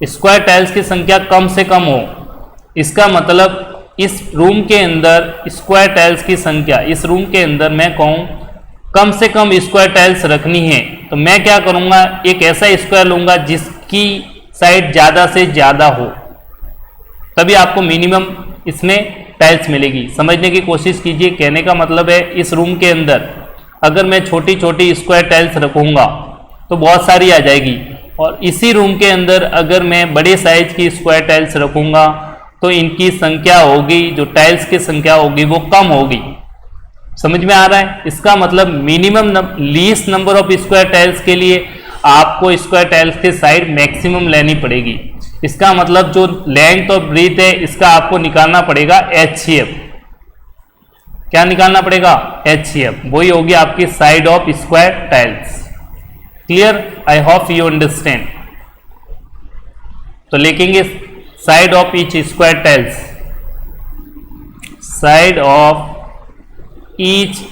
Speaker 1: Square tiles की संख्या कम से कम हो, इसका मतलब इस रूम के अंदर स्क्वायर टाइल्स की संख्या, इस रूम के अंदर मैं कहूँ कम से कम स्क्वायर टाइल्स रखनी है, तो मैं क्या करूँगा, एक ऐसा स्क्वायर लूँगा जिसकी साइड ज़्यादा से ज़्यादा हो, तभी आपको मिनिमम इसमें टाइल्स मिलेगी। समझने की कोशिश कीजिए। कहने का मतलब है इस रूम के अंदर अगर मैं छोटी छोटी स्क्वायर टाइल्स रखूँगा तो बहुत सारी आ जाएगी, और इसी रूम के अंदर अगर मैं बड़े साइज की स्क्वायर टाइल्स रखूँगा तो इनकी संख्या होगी, जो टाइल्स की संख्या होगी वो कम होगी। समझ में आ रहा है? इसका मतलब minimum least number of square tiles के लिए आपको स्क्वायर टाइल्स के साइड मैक्सिमम लेनी पड़ेगी। इसका मतलब जो लेंथ और ब्रीथ है इसका आपको निकालना पड़ेगा HCF। क्या निकालना पड़ेगा? HCF। वही होगी आपकी side of square tiles. Clear? I hope you understand. तो लिखेंगे side of each square tiles, side of each,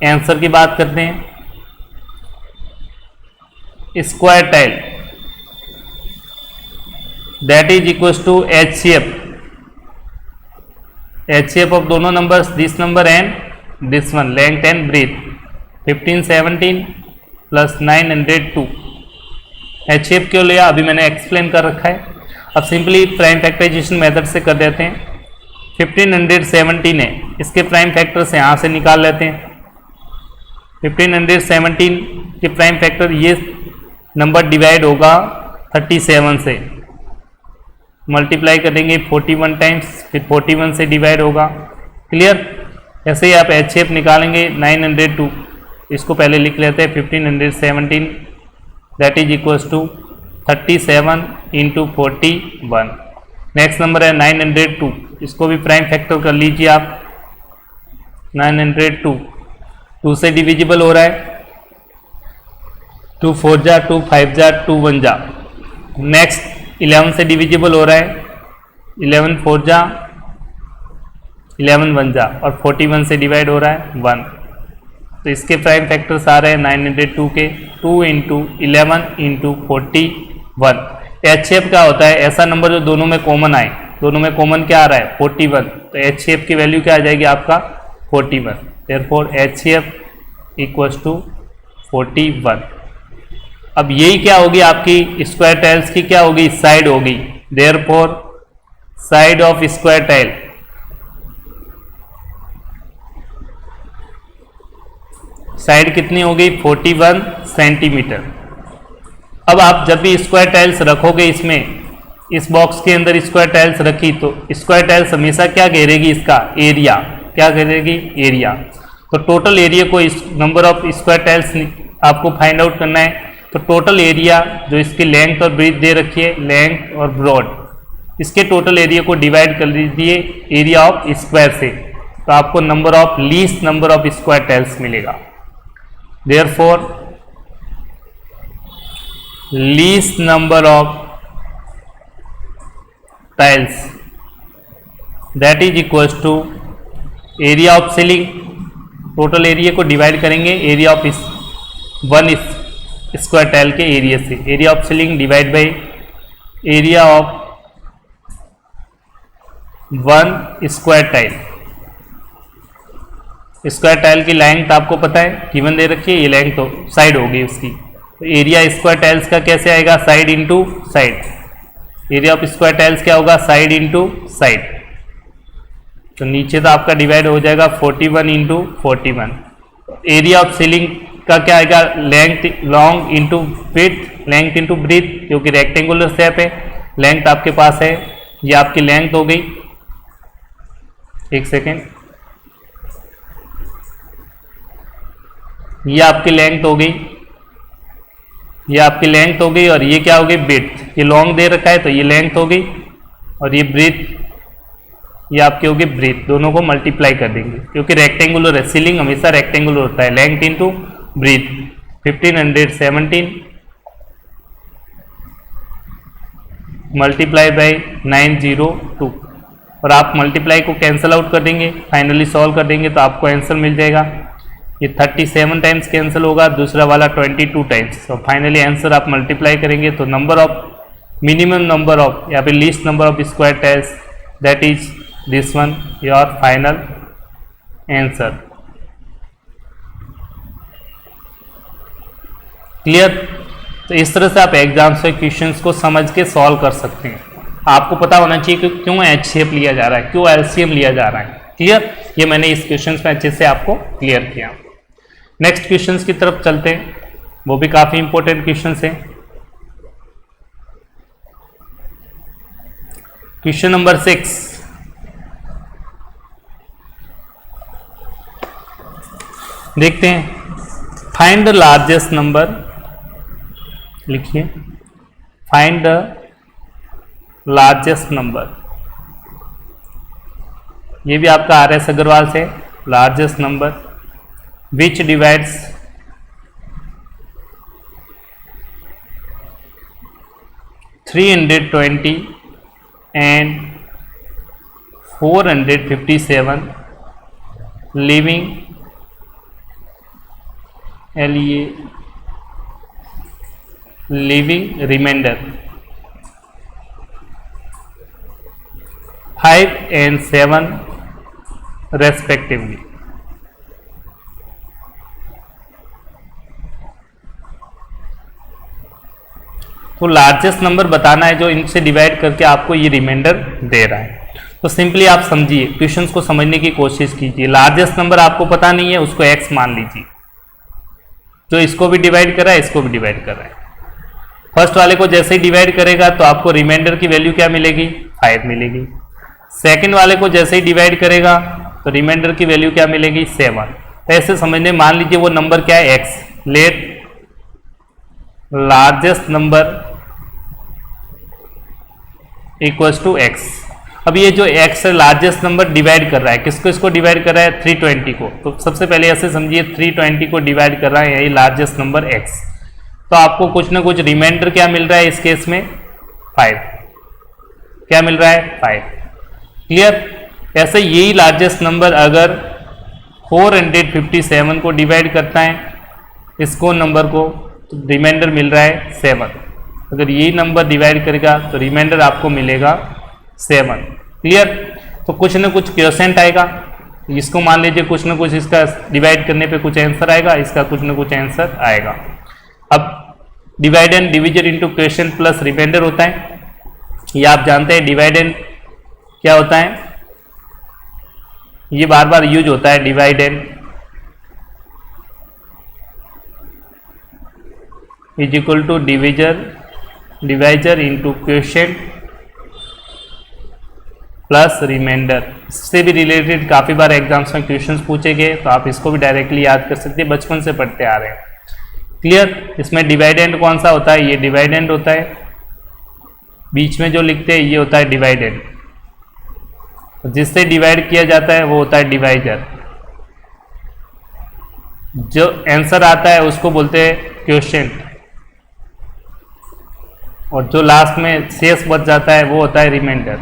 Speaker 1: answer की बात करते हैं, square tile that is equal to HCF। HCF of दोनों numbers, this number and this one, length and breadth, 1517 plus 902। HCF क्यों लिया अभी मैंने एक्सप्लेन कर रखा है। अब सिंपली प्राइम फैक्टराइजेशन मेथड से कर देते हैं। 1517 है, इसके प्राइम फैक्टर से यहाँ से निकाल लेते हैं। 1517 के प्राइम फैक्टर, ये नंबर डिवाइड होगा 37 से, मल्टीप्लाई करेंगे 41 टाइम्स, फिर 41 से डिवाइड होगा। क्लियर? ऐसे ही आप HCF निकालेंगे 902, इसको पहले लिख लेते हैं 1517 that is equals to 37 into 41। Next number है 902, इसको भी प्राइम फैक्टर कर लीजिए आप। 902 2 से डिविजिबल हो रहा है, 2 4 जा, 2 5 जा, 2 1 जा। नेक्स्ट 11 से डिविजिबल हो रहा है, 11 4 जा, 11 1 जा, और 41 से डिवाइड हो रहा है 1। तो इसके प्राइम फैक्टर्स आ रहे हैं 902 के 2 इंटू 11 इंटू 41। HCF क्या होता है? ऐसा नंबर जो दोनों में कॉमन आए। दोनों में कॉमन क्या आ रहा है? 41। तो HCF की वैल्यू क्या आ जाएगी आपका? 41। Therefore HCF equals to 41। अब यही क्या होगी आपकी स्क्वायर टाइल्स की, क्या होगी? साइड होगी। Therefore side of square tile, side कितनी हो गई? 41 सेंटीमीटर। अब आप जब भी स्क्वायर टाइल्स रखोगे, इसमें इस बॉक्स के अंदर स्क्वायर टाइल्स रखी, तो स्क्वायर टाइल्स हमेशा क्या घेरेगी? इसका एरिया। क्या घेरेगी? एरिया। तो टोटल एरिया को, इस नंबर ऑफ स्क्वायर टाइल्स आपको फाइंड आउट करना है। तो टोटल एरिया जो इसकी लेंथ और ब्रीथ दे रखी है, लेंथ और ब्रॉड, इसके टोटल एरिया को डिवाइड कर लीजिए एरिया ऑफ स्क्वायर से, तो आपको number of least number of square tiles मिलेगा। Therefore least number of tiles that is equals to area of ceiling. Total area को डिवाइड करेंगे area of one square tile के area से। Area of ceiling divide by area of 1 square tile. Square tile की length आपको पता है, given दे रखी है, ये लेंथ तो साइड होगी उसकी। तो एरिया स्क्वायर टाइल्स का कैसे आएगा? Side into side. Area of square tiles क्या होगा? Side into side. तो नीचे तो आपका डिवाइड हो जाएगा 41 इंटू 41। एरिया ऑफ सीलिंग का क्या आएगा? Length long into width, length into breadth, क्योंकि रेक्टेंगुलर शेप है। लेंथ आपके पास है, ये आपकी लेंथ हो गई। एक सेकेंड, ये आपकी लेंथ हो गई, ये आपकी लेंथ हो गई, और ये क्या हो गई? ब्रीथ। ये लॉन्ग दे रखा है तो ये लेंथ हो गई, और ये ब्रीथ, ये आपकी होगी ब्रीथ। दोनों को मल्टीप्लाई कर देंगे क्योंकि रेक्टेंगुलर है, सीलिंग हमेशा रेक्टेंगुलर होता है। Length into breadth, 1517 multiply by 902, और आप मल्टीप्लाई को कैंसिल आउट कर देंगे, फाइनली सॉल्व कर देंगे तो आपको आंसर मिल जाएगा। ये 37 टाइम्स कैंसिल होगा, दूसरा वाला 22 टाइम्स, और फाइनली आंसर आप मल्टीप्लाई करेंगे तो number of minimum number of या फिर least number of square tests, that is this one your final answer. Clear? तो इस तरह से आप एग्जाम्स में क्वेश्चंस को समझ के सॉल्व कर सकते हैं। आपको पता होना चाहिए कि क्यों HCF लिया जा रहा है, क्यों LCM लिया जा रहा है। क्लियर? ये मैंने इस क्वेश्चंस में अच्छे से आपको क्लियर किया। नेक्स्ट क्वेश्चंस की तरफ चलते हैं, वो भी काफी इंपॉर्टेंट क्वेश्चंस हैं। क्वेश्चन नंबर 6, देखते हैं। फाइंड द लार्जेस्ट नंबर, लिखिए फाइंड द लार्जेस्ट नंबर। ये भी आपका RS अग्रवाल से, largest number which divides 320 and 457 leaving leaving remainder 5 and 7 respectively। तो लार्जेस्ट नंबर बताना है जो इनसे डिवाइड करके आपको ये रिमाइंडर दे रहा है। तो सिंपली आप समझिए, क्वेश्चंस को समझने की कोशिश कीजिए। लार्जेस्ट नंबर आपको पता नहीं है, उसको x मान लीजिए, जो इसको भी डिवाइड कर रहा है, इसको भी डिवाइड कर रहा है। फर्स्ट वाले को जैसे ही डिवाइड करेगा तो आपको रिमाइंडर की वैल्यू क्या मिलेगी? 5 मिलेगी। सेकंड वाले को जैसे ही डिवाइड करेगा तो रिमाइंडर की वैल्यू क्या मिलेगी? 7। तो ऐसे समझने, मान लीजिए वो नंबर क्या है? x। Let largest number equals to x। अब ये जो x है लार्जेस्ट नंबर डिवाइड कर रहा है, किसको? इसको डिवाइड कर रहा है 320 को। तो सबसे पहले ऐसे समझिए 320 को डिवाइड कर रहा है यही लार्जेस्ट नंबर x। तो आपको कुछ ना कुछ रिमाइंडर क्या मिल रहा है इस केस में? 5। क्या मिल रहा है? 5। क्लियर? ऐसे यही लार्जेस्ट नंबर अगर 457 को डिवाइड करता है इसको नंबर को, तो रिमाइंडर मिल रहा है 7। अगर यही नंबर डिवाइड करेगा तो रिमाइंडर आपको मिलेगा 7। क्लियर? तो कुछ ना कुछ क्वोशिएंट आएगा, इसको मान लीजिए कुछ ना कुछ इसका डिवाइड करने पे कुछ आंसर आएगा, इसका कुछ ना कुछ आंसर आएगा। अब dividend division into quotient plus remainder होता है, ये आप जानते हैं। डिवाइड एंड क्या होता है? ये बार बार यूज होता है। Dividend is equal to divisor into quotient plus remainder. इससे भी रिलेटेड काफ़ी बार एग्जाम्स में क्वेश्चंस पूछे गए, तो आप इसको भी डायरेक्टली याद कर सकते हैं, बचपन से पढ़ते आ रहे हैं। क्लियर? इसमें डिवाइडेंड कौन सा होता है? ये डिवाइडेंड होता है। बीच में जो लिखते हैं ये होता है डिवाइडेंड। जिससे डिवाइड किया जाता है वो होता है डिवाइजर। जो आंसर आता है उसको बोलते हैं क्वोशिएंट, और जो लास्ट में शेष बच जाता है वो होता है रिमाइंडर।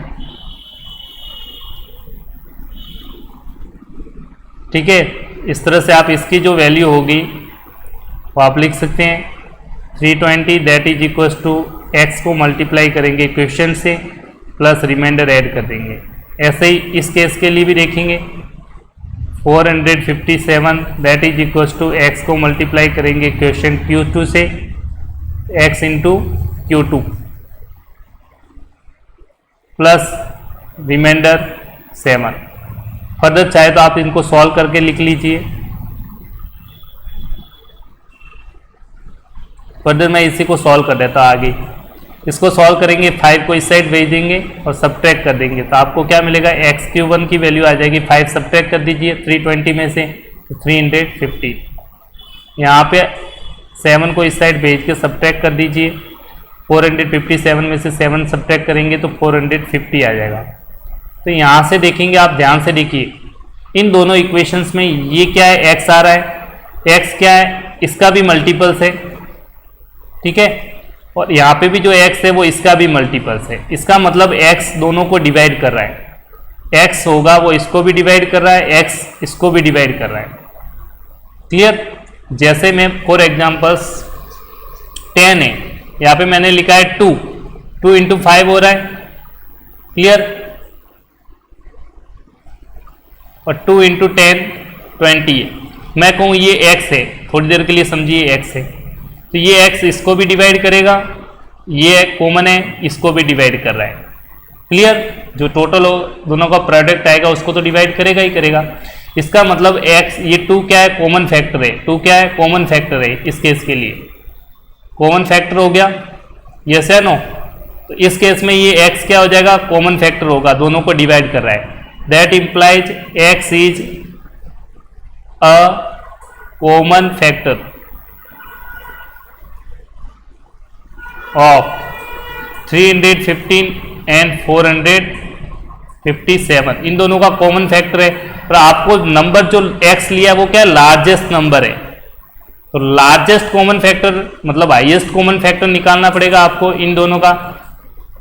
Speaker 1: ठीक है? इस तरह से आप इसकी जो वैल्यू होगी वो आप लिख सकते हैं 320 that is equals to x को मल्टीप्लाई करेंगे क्वोशिएंट से प्लस रिमाइंडर ऐड कर देंगे। ऐसे ही इस केस के लिए भी देखेंगे 457 that is equals to x को मल्टीप्लाई करेंगे क्वोशिएंट Q2 से x into Q2 plus remainder 7। Further चाहे तो आप इनको सॉल्व करके लिख लीजिए। फर्दर मैं इसी को सॉल्व कर देता हूँ आगे। इसको सॉल्व करेंगे, 5 को इस साइड भेज देंगे और सब्ट्रैक्ट कर देंगे, तो आपको क्या मिलेगा? x³ की वैल्यू आ जाएगी। 5 सब्ट्रैक्ट कर दीजिए 320 में से, तो 350। यहाँ पे 7 को इस साइड भेज के सब्ट्रैक्ट कर दीजिए। 457 में से 7 सब्ट्रैक्ट करेंगे तो 450 आ जाएगा। तो यहाँ से देखेंगे, आप ध्यान से देखिए, इन दोनों इक्वेशंस में ये क्या है? x आ रहा है। x क्या है? इसका भी मल्टीपल्स है। ठीक है? और यहाँ पे भी जो x है वो इसका भी मल्टीपल्स है। इसका मतलब x दोनों को डिवाइड कर रहा है। x होगा वो इसको भी डिवाइड कर रहा है, x इसको भी डिवाइड कर रहा है। क्लियर? जैसे मैं फॉर एग्जाम्पल्स 10 है, यहाँ पे मैंने लिखा है 2, 2 इंटू 5 हो रहा है, क्लियर, और 2 इंटू 10 20 है। मैं कहूँ ये x है, थोड़ी देर के लिए समझिए x है, तो ये x इसको भी डिवाइड करेगा, ये कॉमन है इसको भी डिवाइड कर रहा है, क्लियर। जो टोटल दोनों का प्रोडक्ट आएगा उसको तो डिवाइड करेगा ही करेगा। इसका मतलब x, ये 2 क्या है, कॉमन फैक्टर है, 2 क्या है, कॉमन फैक्टर है इस केस के लिए, कॉमन फैक्टर हो गया, यस है नो। तो इस केस में ये x क्या हो जाएगा, कॉमन फैक्टर होगा, दोनों को डिवाइड कर रहा है। That implies x is a common factor of 315 and 457, इन दोनों का कॉमन फैक्टर है। पर आपको नंबर जो x लिया वो क्या है, लार्जेस्ट नंबर है, तो लार्जेस्ट कॉमन फैक्टर मतलब हाईएस्ट कॉमन फैक्टर निकालना पड़ेगा आपको इन दोनों का।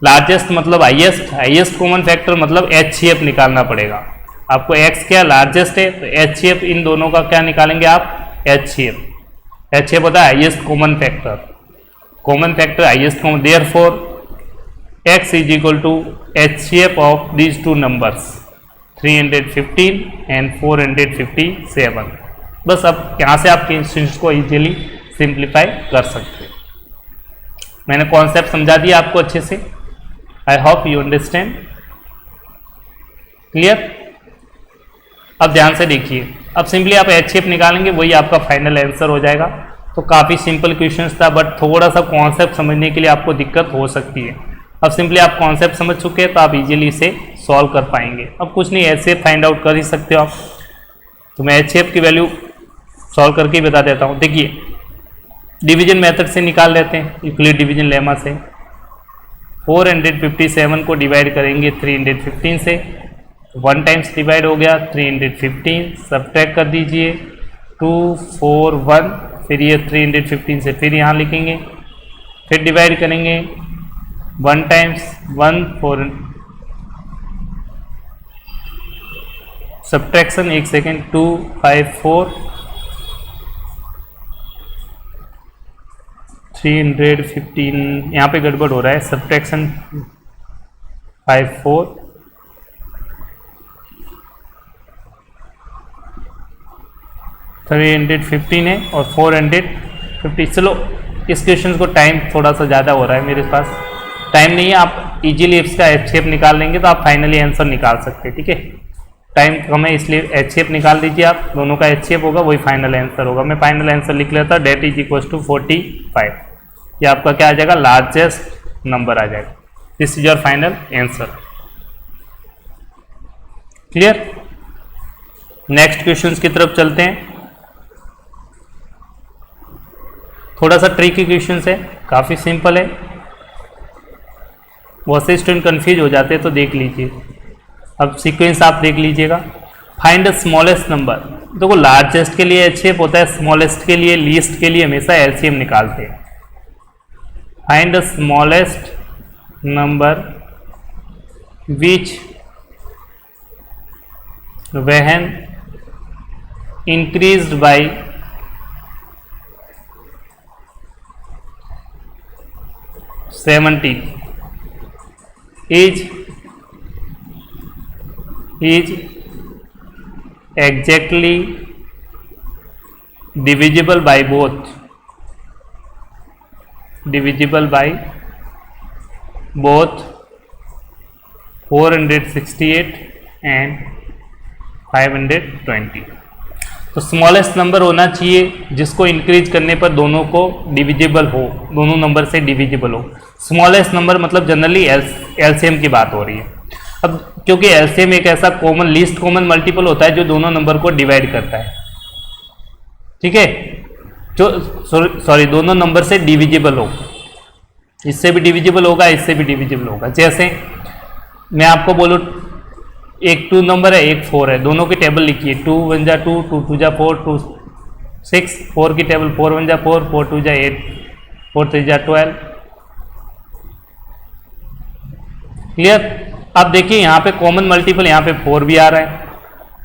Speaker 1: लार्जेस्ट मतलब हाईएस्ट, हाईएस्ट कॉमन फैक्टर मतलब HCF निकालना पड़ेगा आपको। x क्या लार्जेस्ट है तो HCF इन दोनों का क्या निकालेंगे आप, HCF। HCF होता है highest common factor, common factor highest common, therefore x is equal to HCF of these two numbers 315 and 457। बस अब यहाँ से आप क्वेश्चंस को इजीली सिंप्लीफाई कर सकते हैं। मैंने कॉन्सेप्ट समझा दिया आपको अच्छे से, आई होप यू अंडरस्टैंड, क्लियर। अब ध्यान से देखिए, अब सिंपली आप HCF निकालेंगे, वही आपका फाइनल आंसर हो जाएगा। तो काफ़ी सिंपल क्वेश्चंस था, बट थोड़ा सा कॉन्सेप्ट समझने के लिए आपको दिक्कत हो सकती है। अब सिंपली आप कॉन्सेप्ट समझ चुके हैं तो आप इजीली इसे सॉल्व कर पाएंगे। अब कुछ नहीं, HCF फाइंड आउट कर ही सकते हो आप, तो मैं HCF की वैल्यू सॉल्व करके ही बता देता हूँ। देखिए डिवीजन मेथड से निकाल लेते हैं, यूक्लिड डिवीजन लेमा से। 457 को डिवाइड करेंगे 315 से, 1 टाइम्स डिवाइड हो गया 315, सब्ट्रैक्ट कर दीजिए 2 4 1, फिर ये 315 से फिर यहाँ लिखेंगे, फिर डिवाइड करेंगे 1 टाइम्स 1 4, सब्ट्रैक्शन, एक सेकेंड, 2 5 4 315, यहाँ पे गड़बड़ हो रहा है, सब्ट्रैक्शन 5 4 315 है और 450। चलो इस क्वेश्चन को टाइम थोड़ा सा ज़्यादा हो रहा है, मेरे पास टाइम नहीं है, आप इजीली इसका HCF निकाल लेंगे तो आप फाइनली आंसर निकाल सकते हैं, ठीक है। टाइम कम है इसलिए HCF निकाल दीजिए आप, दोनों का HCF होगा वही फाइनल आंसर होगा। मैं फाइनल आंसर लिख लेता, डेट इज इक्वल टू 45। ये आपका क्या आ जाएगा, लार्जेस्ट नंबर आ जाएगा। This is your final answer, clear. Next questions की तरफ चलते हैं। थोड़ा सा ट्रिकी क्वेश्चन है, काफ़ी सिंपल है, बहुत से स्टूडेंट कंफ्यूज हो जाते हैं, तो देख लीजिए। अब सीक्वेंस आप देख लीजिएगा। फाइंड द स्मॉलेस्ट नंबर, देखो लार्जेस्ट के लिए HCF होता है, स्मॉलेस्ट के लिए, लीस्ट के लिए हमेशा LCM निकालते हैं। Find the smallest number which when increased by 70 is exactly divisible by both 468 and 520। तो स्मॉलेस्ट नंबर होना चाहिए जिसको इंक्रीज करने पर दोनों को डिविजिबल हो, दोनों नंबर से डिविजिबल हो। स्मॉलेस्ट नंबर मतलब जनरली LCM की बात हो रही है। अब क्योंकि LCM एक ऐसा कॉमन, लीस्ट कॉमन मल्टीपल होता है जो दोनों नंबर को डिवाइड करता है, ठीक है, जो सॉरी दोनों नंबर से डिविजिबल हो, इससे भी डिविजिबल होगा, इससे भी डिविजिबल होगा। जैसे मैं आपको बोलूँ एक 2 नंबर है, एक 4 है, दोनों की टेबल लिखिए। 2 1 जा 2, 2 2 जा 4, 2 6, 4 की टेबल 4 1 जा 4, 4 2 जा 8, 4 3 जा 12, क्लियर। अब देखिए यहाँ पे कॉमन मल्टीपल, यहाँ पे 4 भी आ रहा है,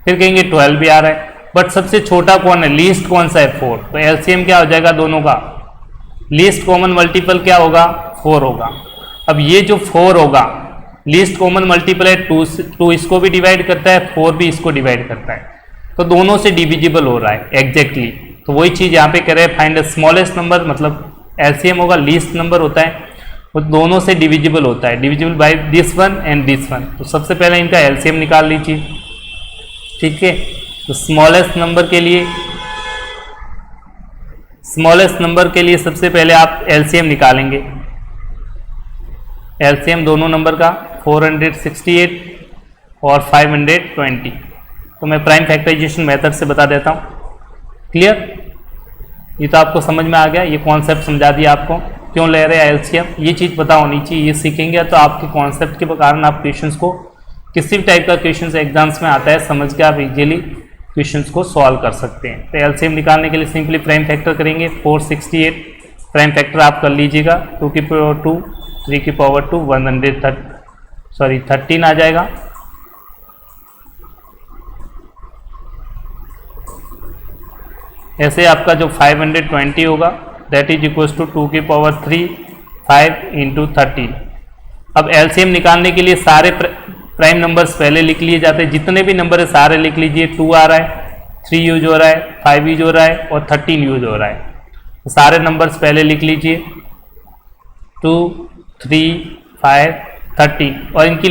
Speaker 1: फिर कहेंगे 12 भी आ रहा है, बट सबसे छोटा कौन है, लीस्ट कौन सा है, 4। तो LCM क्या हो जाएगा दोनों का, लीस्ट कॉमन मल्टीपल क्या होगा, 4 होगा। अब ये जो 4 होगा, लीस्ट कॉमन मल्टीपल है, 2 इसको भी डिवाइड करता है, 4 भी इसको डिवाइड करता है, तो दोनों से डिविजिबल हो रहा है एग्जैक्टली। तो वही चीज़ यहाँ पे कर रहे हैं, फाइंड द स्मॉलेस्ट नंबर, मतलब एलसीएम होगा, लीस्ट नंबर होता है, वो दोनों से डिविजिबल होता है, divisible by this one and this one. तो सबसे पहले इनका एलसीएम निकाल लीजिए, ठीक है। तो स्मॉलेस्ट नंबर के लिए सबसे पहले आप एलसीएम निकालेंगे। एलसीएम दोनों नंबर का 468 और 520। तो मैं प्राइम फैक्टराइजेशन मेथड से बता देता हूँ। क्लियर? ये तो आपको समझ में आ गया, ये कॉन्सेप्ट समझा दिया आपको क्यों ले रहे हैं एलसीएम, ये चीज़ पता होनी चाहिए। ये सीखेंगे तो आपके कॉन्सेप्ट के कारण आप क्वेश्चंस को, किसी भी टाइप का क्वेश्चंस एग्जाम्स में आता है, समझ के आप इजीली क्वेश्चंस को सॉल्व कर सकते हैं। तो एलसीएम निकालने के लिए सिंपली प्राइम फैक्टर करेंगे। 468 प्राइम फैक्टर आप कर लीजिएगा, 2 की पावर 2, 3 की पावर 2, 13 आ जाएगा। ऐसे आपका जो 520 होगा दैट इज इक्वल्स टू 2 की पावर 3, 5 इंटू 13। अब एलसीएम निकालने के लिए सारे प्राइम नंबर्स पहले लिख लिए जाते हैं, जितने भी नंबर है सारे लिख लीजिए। 2 आ रहा है, 3 यूज हो रहा है, 5 यूज हो रहा है और 13 यूज हो रहा है। तो सारे नंबर्स पहले लिख लीजिए, 2, 3, 5, 13, और इनकी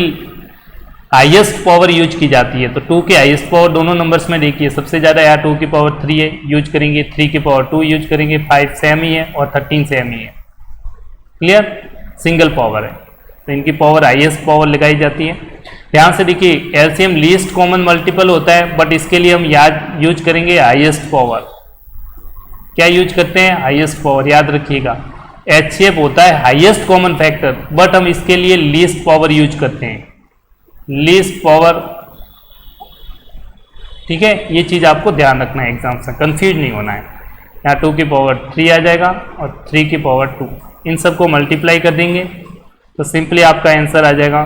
Speaker 1: हाईएस्ट पावर यूज की जाती है। तो 2 की हाईएस्ट पावर दोनों नंबर्स में देखिए, सबसे ज़्यादा यहाँ 2 की पावर 3 है, यूज करेंगे, 3 की पावर 2 यूज करेंगे, 5 सेम ही है और 13 सेम ही है। क्लियर? सिंगल पावर है, तो इनकी पावर हाईएस्ट पावर लगाई जाती है। ध्यान से देखिए, एलसीएम लीस्ट कॉमन मल्टीपल होता है, बट इसके लिए हम यूज करेंगे हाईएस्ट पावर। क्या यूज करते हैं? हाईएस्ट पावर, याद रखिएगा। एचसीएफ होता है हाईएस्ट कॉमन फैक्टर, बट हम इसके लिए लीस्ट पावर यूज करते हैं, लीस्ट पावर। ठीक है, ये चीज आपको ध्यान रखना है, एग्जाम से कंफ्यूज नहीं होना है। यहाँ 2 की पावर 3 आ जाएगा और 3 की पावर 2, इन सबको मल्टीप्लाई कर देंगे तो सिंपली आपका आंसर आ जाएगा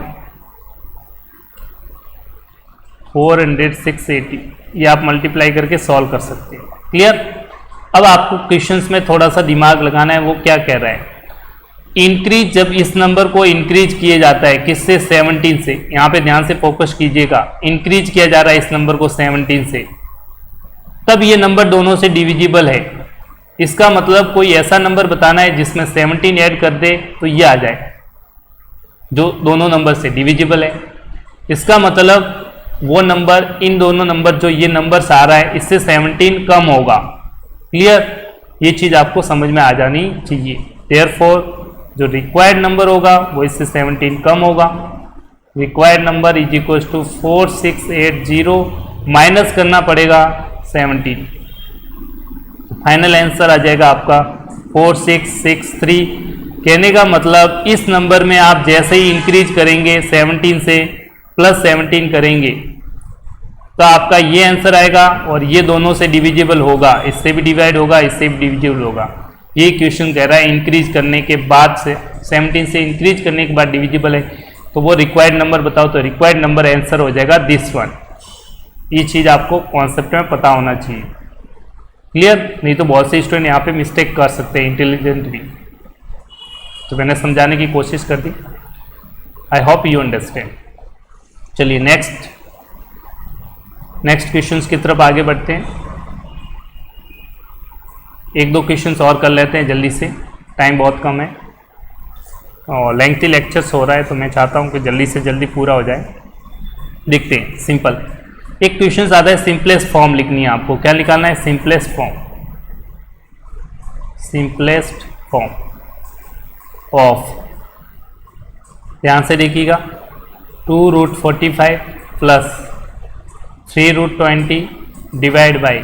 Speaker 1: 400, ये आप मल्टीप्लाई करके सॉल्व कर सकते हैं। क्लियर? अब आपको क्वेश्चंस में थोड़ा सा दिमाग लगाना है, वो क्या कह रहा है। इंक्रीज, जब इस नंबर को इंक्रीज किया जाता है, किससे? 17 से। यहाँ पे ध्यान से फोकस कीजिएगा, इंक्रीज किया जा रहा है इस नंबर को 17 से, तब ये नंबर दोनों से डिविजिबल है। इसका मतलब कोई ऐसा नंबर बताना है जिसमें 17 ऐड कर दे तो ये आ जाए, जो दोनों नंबर से डिविजिबल है। इसका मतलब वो नंबर, इन दोनों नंबर, जो ये नंबर आ रहा है, इससे 17 कम होगा। क्लियर? ये चीज आपको समझ में आ जानी चाहिए। देयरफॉर जो रिक्वायर्ड नंबर होगा वो इससे 17 कम होगा। Required number is equal to 4680 minus करना पड़ेगा 17, फाइनल आंसर आ जाएगा आपका 4663। कहने का मतलब इस नंबर में आप जैसे ही इंक्रीज करेंगे 17 से, प्लस 17 करेंगे तो आपका ये आंसर आएगा, और ये दोनों से डिविजिबल होगा, इससे भी डिवाइड होगा, इससे भी डिविजिबल होगा। ये क्वेश्चन कह रहा है इंक्रीज करने के बाद से, 17 से इंक्रीज करने के बाद डिविजिबल है, तो वो रिक्वायर्ड नंबर बताओ, तो रिक्वायर्ड नंबर आंसर हो जाएगा दिस वन। ये चीज आपको कॉन्सेप्ट में पता होना चाहिए। क्लियर? नहीं तो बहुत से स्टूडेंट यहाँ पे मिस्टेक कर सकते हैं, इंटेलिजेंट भी। तो मैंने समझाने की कोशिश कर दी, आई होप यू अंडरस्टैंड। चलिए नेक्स्ट क्वेश्चंस की तरफ आगे बढ़ते हैं। एक दो क्वेश्चंस और कर लेते हैं जल्दी से, टाइम बहुत कम है और लेंथी लेक्चर्स हो रहा है, तो मैं चाहता हूं कि जल्दी से जल्दी पूरा हो जाए। देखते हैं। सिंपल एक क्वेश्चन आता है, सिंपलेस्ट फॉर्म लिखनी है आपको। क्या निकालना है? सिंपलेस्ट फॉर्म ऑफ, ध्यान से देखिएगा, 2√45 प्लस 3√20 डिवाइड बाई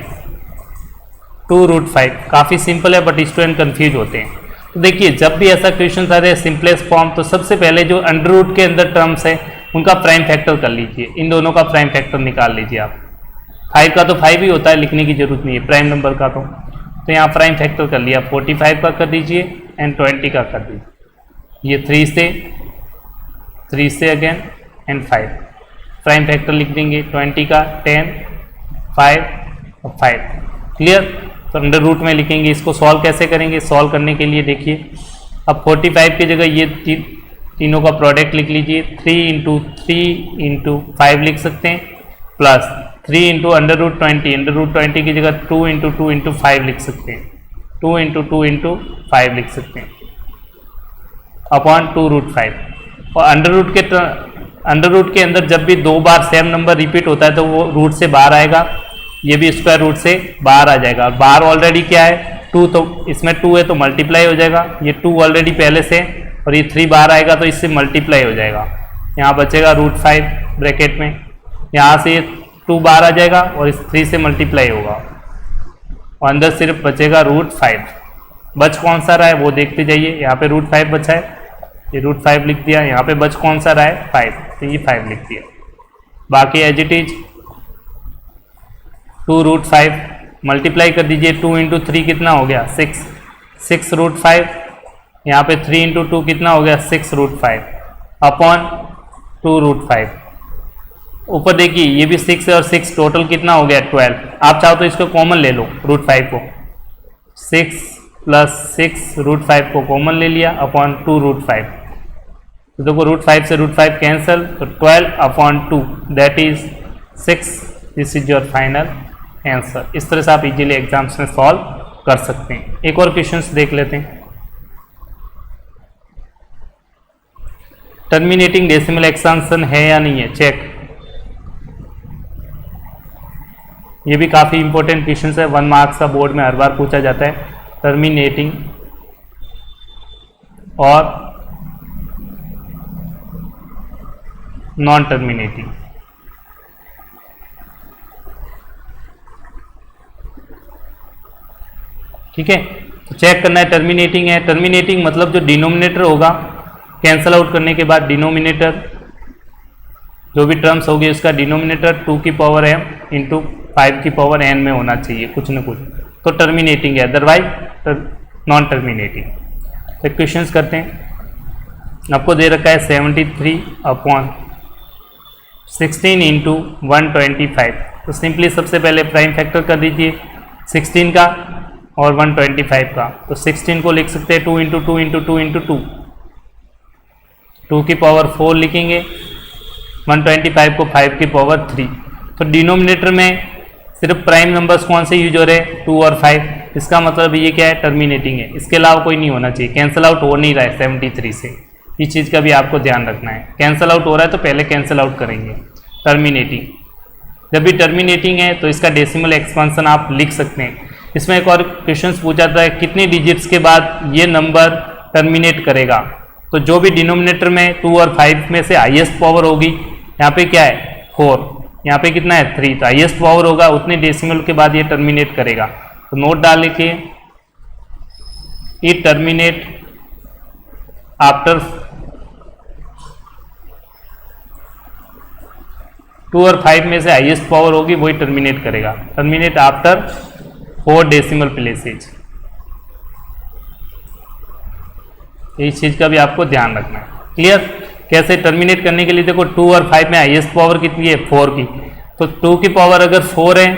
Speaker 1: 2√5। काफ़ी सिंपल है बट स्टूडेंट कंफ्यूज होते हैं। तो देखिए, जब भी ऐसा क्वेश्चन आ रहा है सिंपलेस्ट फॉर्म, तो सबसे पहले जो अंडर रूट के अंदर टर्म्स है उनका प्राइम फैक्टर कर लीजिए, इन दोनों का प्राइम फैक्टर निकाल लीजिए आप। 5 का तो 5 ही होता है, लिखने की जरूरत नहीं है प्राइम नंबर का। तो यहाँ प्राइम फैक्टर कर लिया, 45 का कर दीजिए एंड 20 का कर दीजिए। ये 3 से अगेन एंड 5 प्राइम फैक्टर लिख देंगे, 20 का 10, 5 और 5। क्लियर? तो अंडर रूट में लिखेंगे। इसको सॉल्व कैसे करेंगे? सॉल्व करने के लिए देखिए, अब 45 की जगह ये तीनों का प्रोडक्ट लिख लीजिए, 3 इंटू 3 इंटू 5 लिख सकते हैं, प्लस 3 इंटू अंडर रूट 20 की जगह 2 इंटू 2 इंटू 5 लिख सकते हैं, 2 इंटू 2 इंटू 5 लिख सकते हैं अपॉन 2√5। और अंडर रूट के अंदर जब भी 2 बार सेम नंबर रिपीट होता है तो वो रूट से बाहर आएगा, ये भी स्क्वायर रूट से बाहर आ जाएगा। बाहर ऑलरेडी क्या है 2, तो इसमें 2 है तो मल्टीप्लाई हो जाएगा, ये 2 ऑलरेडी पहले से, और ये 3 बाहर आएगा तो इससे मल्टीप्लाई हो जाएगा। यहाँ बचेगा √5 ब्रैकेट में, यहाँ से ये 2 बाहर आ जाएगा और इस 3 से मल्टीप्लाई होगा और अंदर सिर्फ बचेगा √5। बच कौन सा रहा है वो देखते जाइए, यहाँ पे √5 बचा है, ये √5 लिख दिया, यहाँ पे बच कौन सा रहा है 5, तो ये 5 लिख दिया। बाकी एज इट इज 2√5 मल्टीप्लाई कर दीजिए, 2 इंटू 3 कितना हो गया 6, 6√5, यहाँ पे 3 इंटू 2 कितना हो गया 6√5 अपॉन 2√5। ऊपर देखिए ये भी 6 और 6 टोटल कितना हो गया 12। आप चाहो तो इसको कॉमन ले लो, √5 को, 6 प्लस 6 √5 को कॉमन ले लिया अपॉन 2√5। तो देखो √5 से √5 कैंसिल, तो 12 upon 2 that is 6। This is your final answer. इस तरह से आप इजीली एग्जाम्स में सॉल्व कर सकते हैं। एक और क्वेश्चंस देख लेते हैं। टर्मिनेटिंग डेसिमल एक्सपेंशन है या नहीं है, चेक। ये भी काफ़ी इंपॉर्टेंट क्वेश्चन है, 1 मार्क्स का बोर्ड में हर बार पूछा जाता है। टर्मिनेटिंग और नॉन टर्मिनेटिंग। ठीक है, तो चेक करना है टर्मिनेटिंग है। टर्मिनेटिंग मतलब जो डिनोमिनेटर होगा कैंसल आउट करने के बाद डिनोमिनेटर जो भी टर्म्स होगी उसका डिनोमिनेटर 2 की पावर m इंटू 5 की पावर n में होना चाहिए कुछ न कुछ, तो टर्मिनेटिंग है, अदरवाइज नॉन टर्मिनेटिंग। तो क्वेश्चंस करते हैं। आपको दे रखा है 73 अपॉन 16 इंटू 125। तो सिंपली सबसे पहले प्राइम फैक्टर कर दीजिए 16 का और 125 का। तो 16 को लिख सकते हैं 2 इंटू 2 इंटू 2 इंटू 2, 2 की पावर 4 लिखेंगे, 125 को 5 की पावर 3। तो डिनोमिनेटर में सिर्फ प्राइम नंबर्स कौन से यूज हो रहे हैं 2 और 5, इसका मतलब ये क्या है टर्मिनेटिंग है, इसके अलावा कोई नहीं होना चाहिए। कैंसल आउट हो नहीं रहा है 73 से, इस चीज़ का भी आपको ध्यान रखना है। कैंसल आउट हो रहा है तो पहले कैंसल आउट करेंगे। टर्मिनेटिंग, जब भी टर्मिनेटिंग है तो इसका डेसिमल एक्सपेंशन आप लिख सकते हैं। इसमें एक और क्वेश्चन पूछा था कितने डिजिट्स के बाद ये नंबर टर्मिनेट करेगा। तो जो भी डिनोमिनेटर में 2 और 5 में से हाईएस्ट पावर होगी, यहाँ पे क्या है 4, यहाँ पे कितना है 3, तो हाईएस्ट पावर होगा उतने डेसिमल के बाद ये टर्मिनेट करेगा। तो नोट डाल लिखिए, इट टर्मिनेट आफ्टर 2 और 5 में से हाईएस्ट पावर होगी वही टर्मिनेट करेगा। टर्मिनेट आफ्टर 4 डेसिमल प्लेसेज, इस चीज का भी आपको ध्यान रखना है। क्लियर? कैसे टर्मिनेट करने के लिए देखो 2 और 5 में हाईएस्ट पावर कितनी है 4 की, तो 2 की पावर अगर 4 है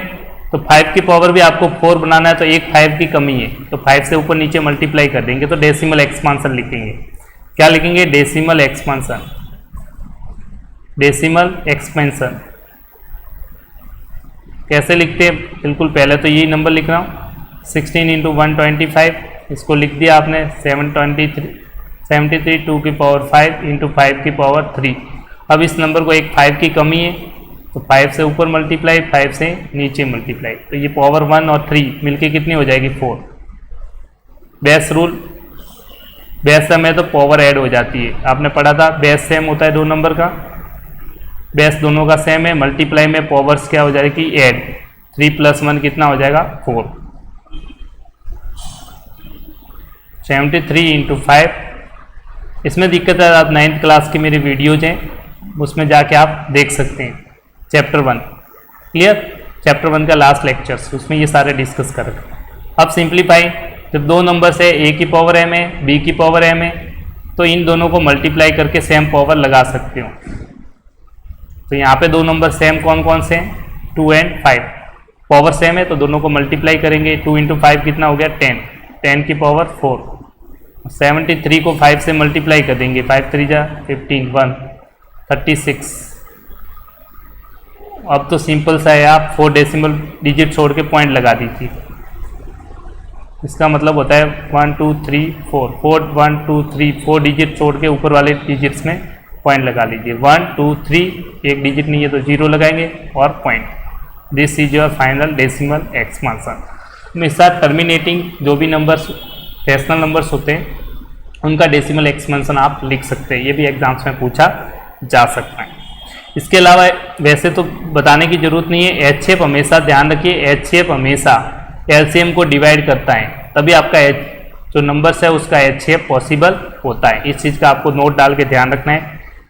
Speaker 1: तो 5 की पावर भी आपको 4 बनाना है, तो एक 5 की कमी है, तो 5 से ऊपर नीचे मल्टीप्लाई कर देंगे तो डेसिमल एक्सपांसन लिखेंगे। क्या लिखेंगे? Decimal expansion, decimal expansion. कैसे लिखते हैं? बिल्कुल पहले तो यही नंबर लिख रहा हूँ 16 इंटू 125, इसको लिख दिया आपने 73 2 की पावर 5 इंटू 5 की पावर 3। अब इस नंबर को एक 5 की कमी है तो 5 से ऊपर मल्टीप्लाई, 5 से नीचे मल्टीप्लाई, तो ये पावर 1 और 3 मिलके कितनी हो जाएगी 4। बेस रूल, बेस सम है तो पावर ऐड हो जाती है, आपने पढ़ा था बेस सेम होता है 2 नंबर का, बेस दोनों का सेम है, मल्टीप्लाई में पावर्स क्या हो जाएगी ऐड, 3 + 1 कितना हो जाएगा 4। 73 इंटू 5। इसमें दिक्कत है, आप 9th क्लास की मेरी वीडियोज हैं उसमें जाके आप देख सकते हैं, चैप्टर 1। क्लियर? चैप्टर 1 का लास्ट लेक्चर्स, उसमें ये सारे डिस्कस कर रखे। अब सिंप्लीफाई, जब 2 नंबर्स है a की पावर m है b की पावर m है, तो इन दोनों को मल्टीप्लाई करके सेम पावर लगा सकते हो। तो यहाँ पे 2 नंबर सेम कौन कौन से हैं 2 और 5, पावर सेम है तो दोनों को मल्टीप्लाई करेंगे। 2 इंटू 5 कितना हो गया 10, 10 की पावर 4, 73 को 5 से मल्टीप्लाई कर देंगे, 5 3 जा 15, 1 36। अब तो सिंपल सा है, आप 4 डेसिमल डिजिट छोड़ के पॉइंट लगा दीजिए। इसका मतलब होता है 1 2 3 4, 4 1 2 3 4 डिजिट छोड़ के ऊपर वाले डिजिट्स में पॉइंट लगा लीजिए। 1 2 3, एक डिजिट नहीं है तो 0 लगाएंगे और point. This is your final decimal expansion. हमेशा टर्मिनेटिंग जो भी नंबर्स रैशनल नंबर्स होते हैं उनका डेसिमल एक्सपेंशन आप लिख सकते हैं, ये भी एग्जाम्स में पूछा जा सकता है। इसके अलावा वैसे तो बताने की जरूरत नहीं है, HCF हमेशा ध्यान रखिए, HCF हमेशा LCM को डिवाइड करता है, तभी आपका जो नंबर्स है उसका HCF पॉसिबल होता है। इस चीज़ का आपको नोट डाल के ध्यान रखना है।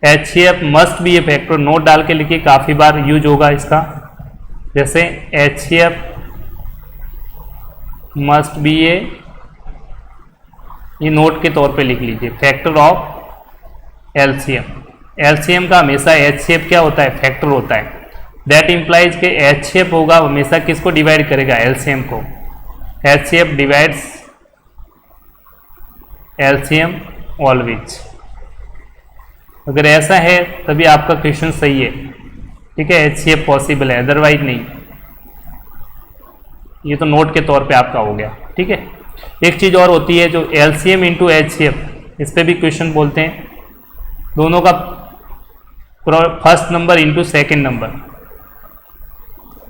Speaker 1: HCF must be A factor, note डाल के लिखिए, काफ़ी बार यूज होगा इसका। जैसे HCF मस्ट बी ए, ये नोट के तौर पे लिख लीजिए, फैक्टर ऑफ LCM। LCM का हमेशा HCF क्या होता है, फैक्टर होता है। दैट इम्प्लाइज के HCF होगा हमेशा किसको डिवाइड करेगा, LCM को। HCF divides LCM always. अगर ऐसा है तभी आपका क्वेश्चन सही है, ठीक है, HCF पॉसिबल है, अदरवाइज नहीं। ये तो नोट के तौर पे आपका हो गया, ठीक है। एक चीज़ और होती है जो LCM इंटू HCF, इस पर भी क्वेश्चन बोलते हैं, दोनों का first number into second number,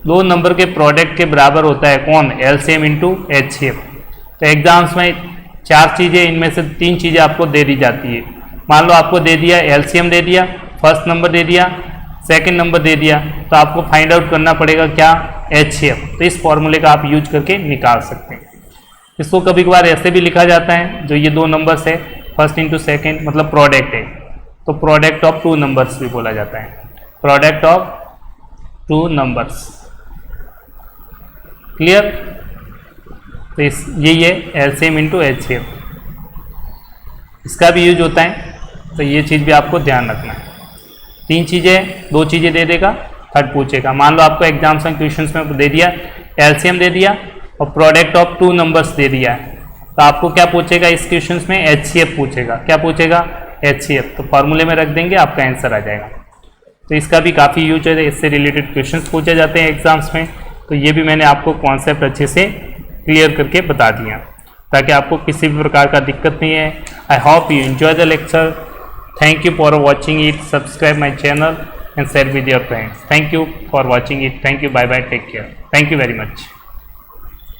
Speaker 1: दो नंबर के प्रोडक्ट के बराबर होता है कौन, LCM इंटू HCF। तो एग्जाम्स में 4 चीज़ें, इनमें से 3 चीज़ें आपको दे दी जाती है। मान लो आपको दे दिया LCM दे दिया, फर्स्ट नंबर दे दिया, सेकंड नंबर दे दिया, तो आपको फाइंड आउट करना पड़ेगा क्या, HCF। तो इस फॉर्मूले का आप यूज करके निकाल सकते हैं। इसको कभी कभार ऐसे भी लिखा जाता है, जो ये 2 नंबर्स है फर्स्ट इंटू सेकेंड मतलब प्रोडक्ट है, तो प्रोडक्ट ऑफ 2 नंबर्स भी बोला जाता है, प्रोडक्ट ऑफ 2 नंबर्स। क्लियर। तो यही है LCM इंटू HCF, इसका भी यूज होता है, तो ये चीज़ भी आपको ध्यान रखना है। 3 चीज़ें, 2 चीज़ें दे देगा, थर्ड पूछेगा। मान लो आपको एग्जाम्स में क्वेश्चंस में दे दिया LCM दे दिया और प्रोडक्ट ऑफ 2 नंबर्स दे दिया है, तो आपको क्या पूछेगा इस क्वेश्चंस में, HCF पूछेगा। क्या पूछेगा, HCF। तो फार्मूले में रख देंगे, आपका आंसर आ जाएगा। तो इसका भी काफ़ी यूज है, इससे रिलेटेड क्वेश्चंस पूछे जाते हैं एग्जाम्स में। तो ये भी मैंने आपको कॉन्सेप्ट अच्छे से क्लियर करके बता दिया, ताकि आपको किसी भी प्रकार का दिक्कत नहीं है। आई hope you enjoy the lecture. Thank you for watching it, subscribe my channel and share with your friends. Thank you for watching it. Thank you. Bye bye. Take care. Thank you very much.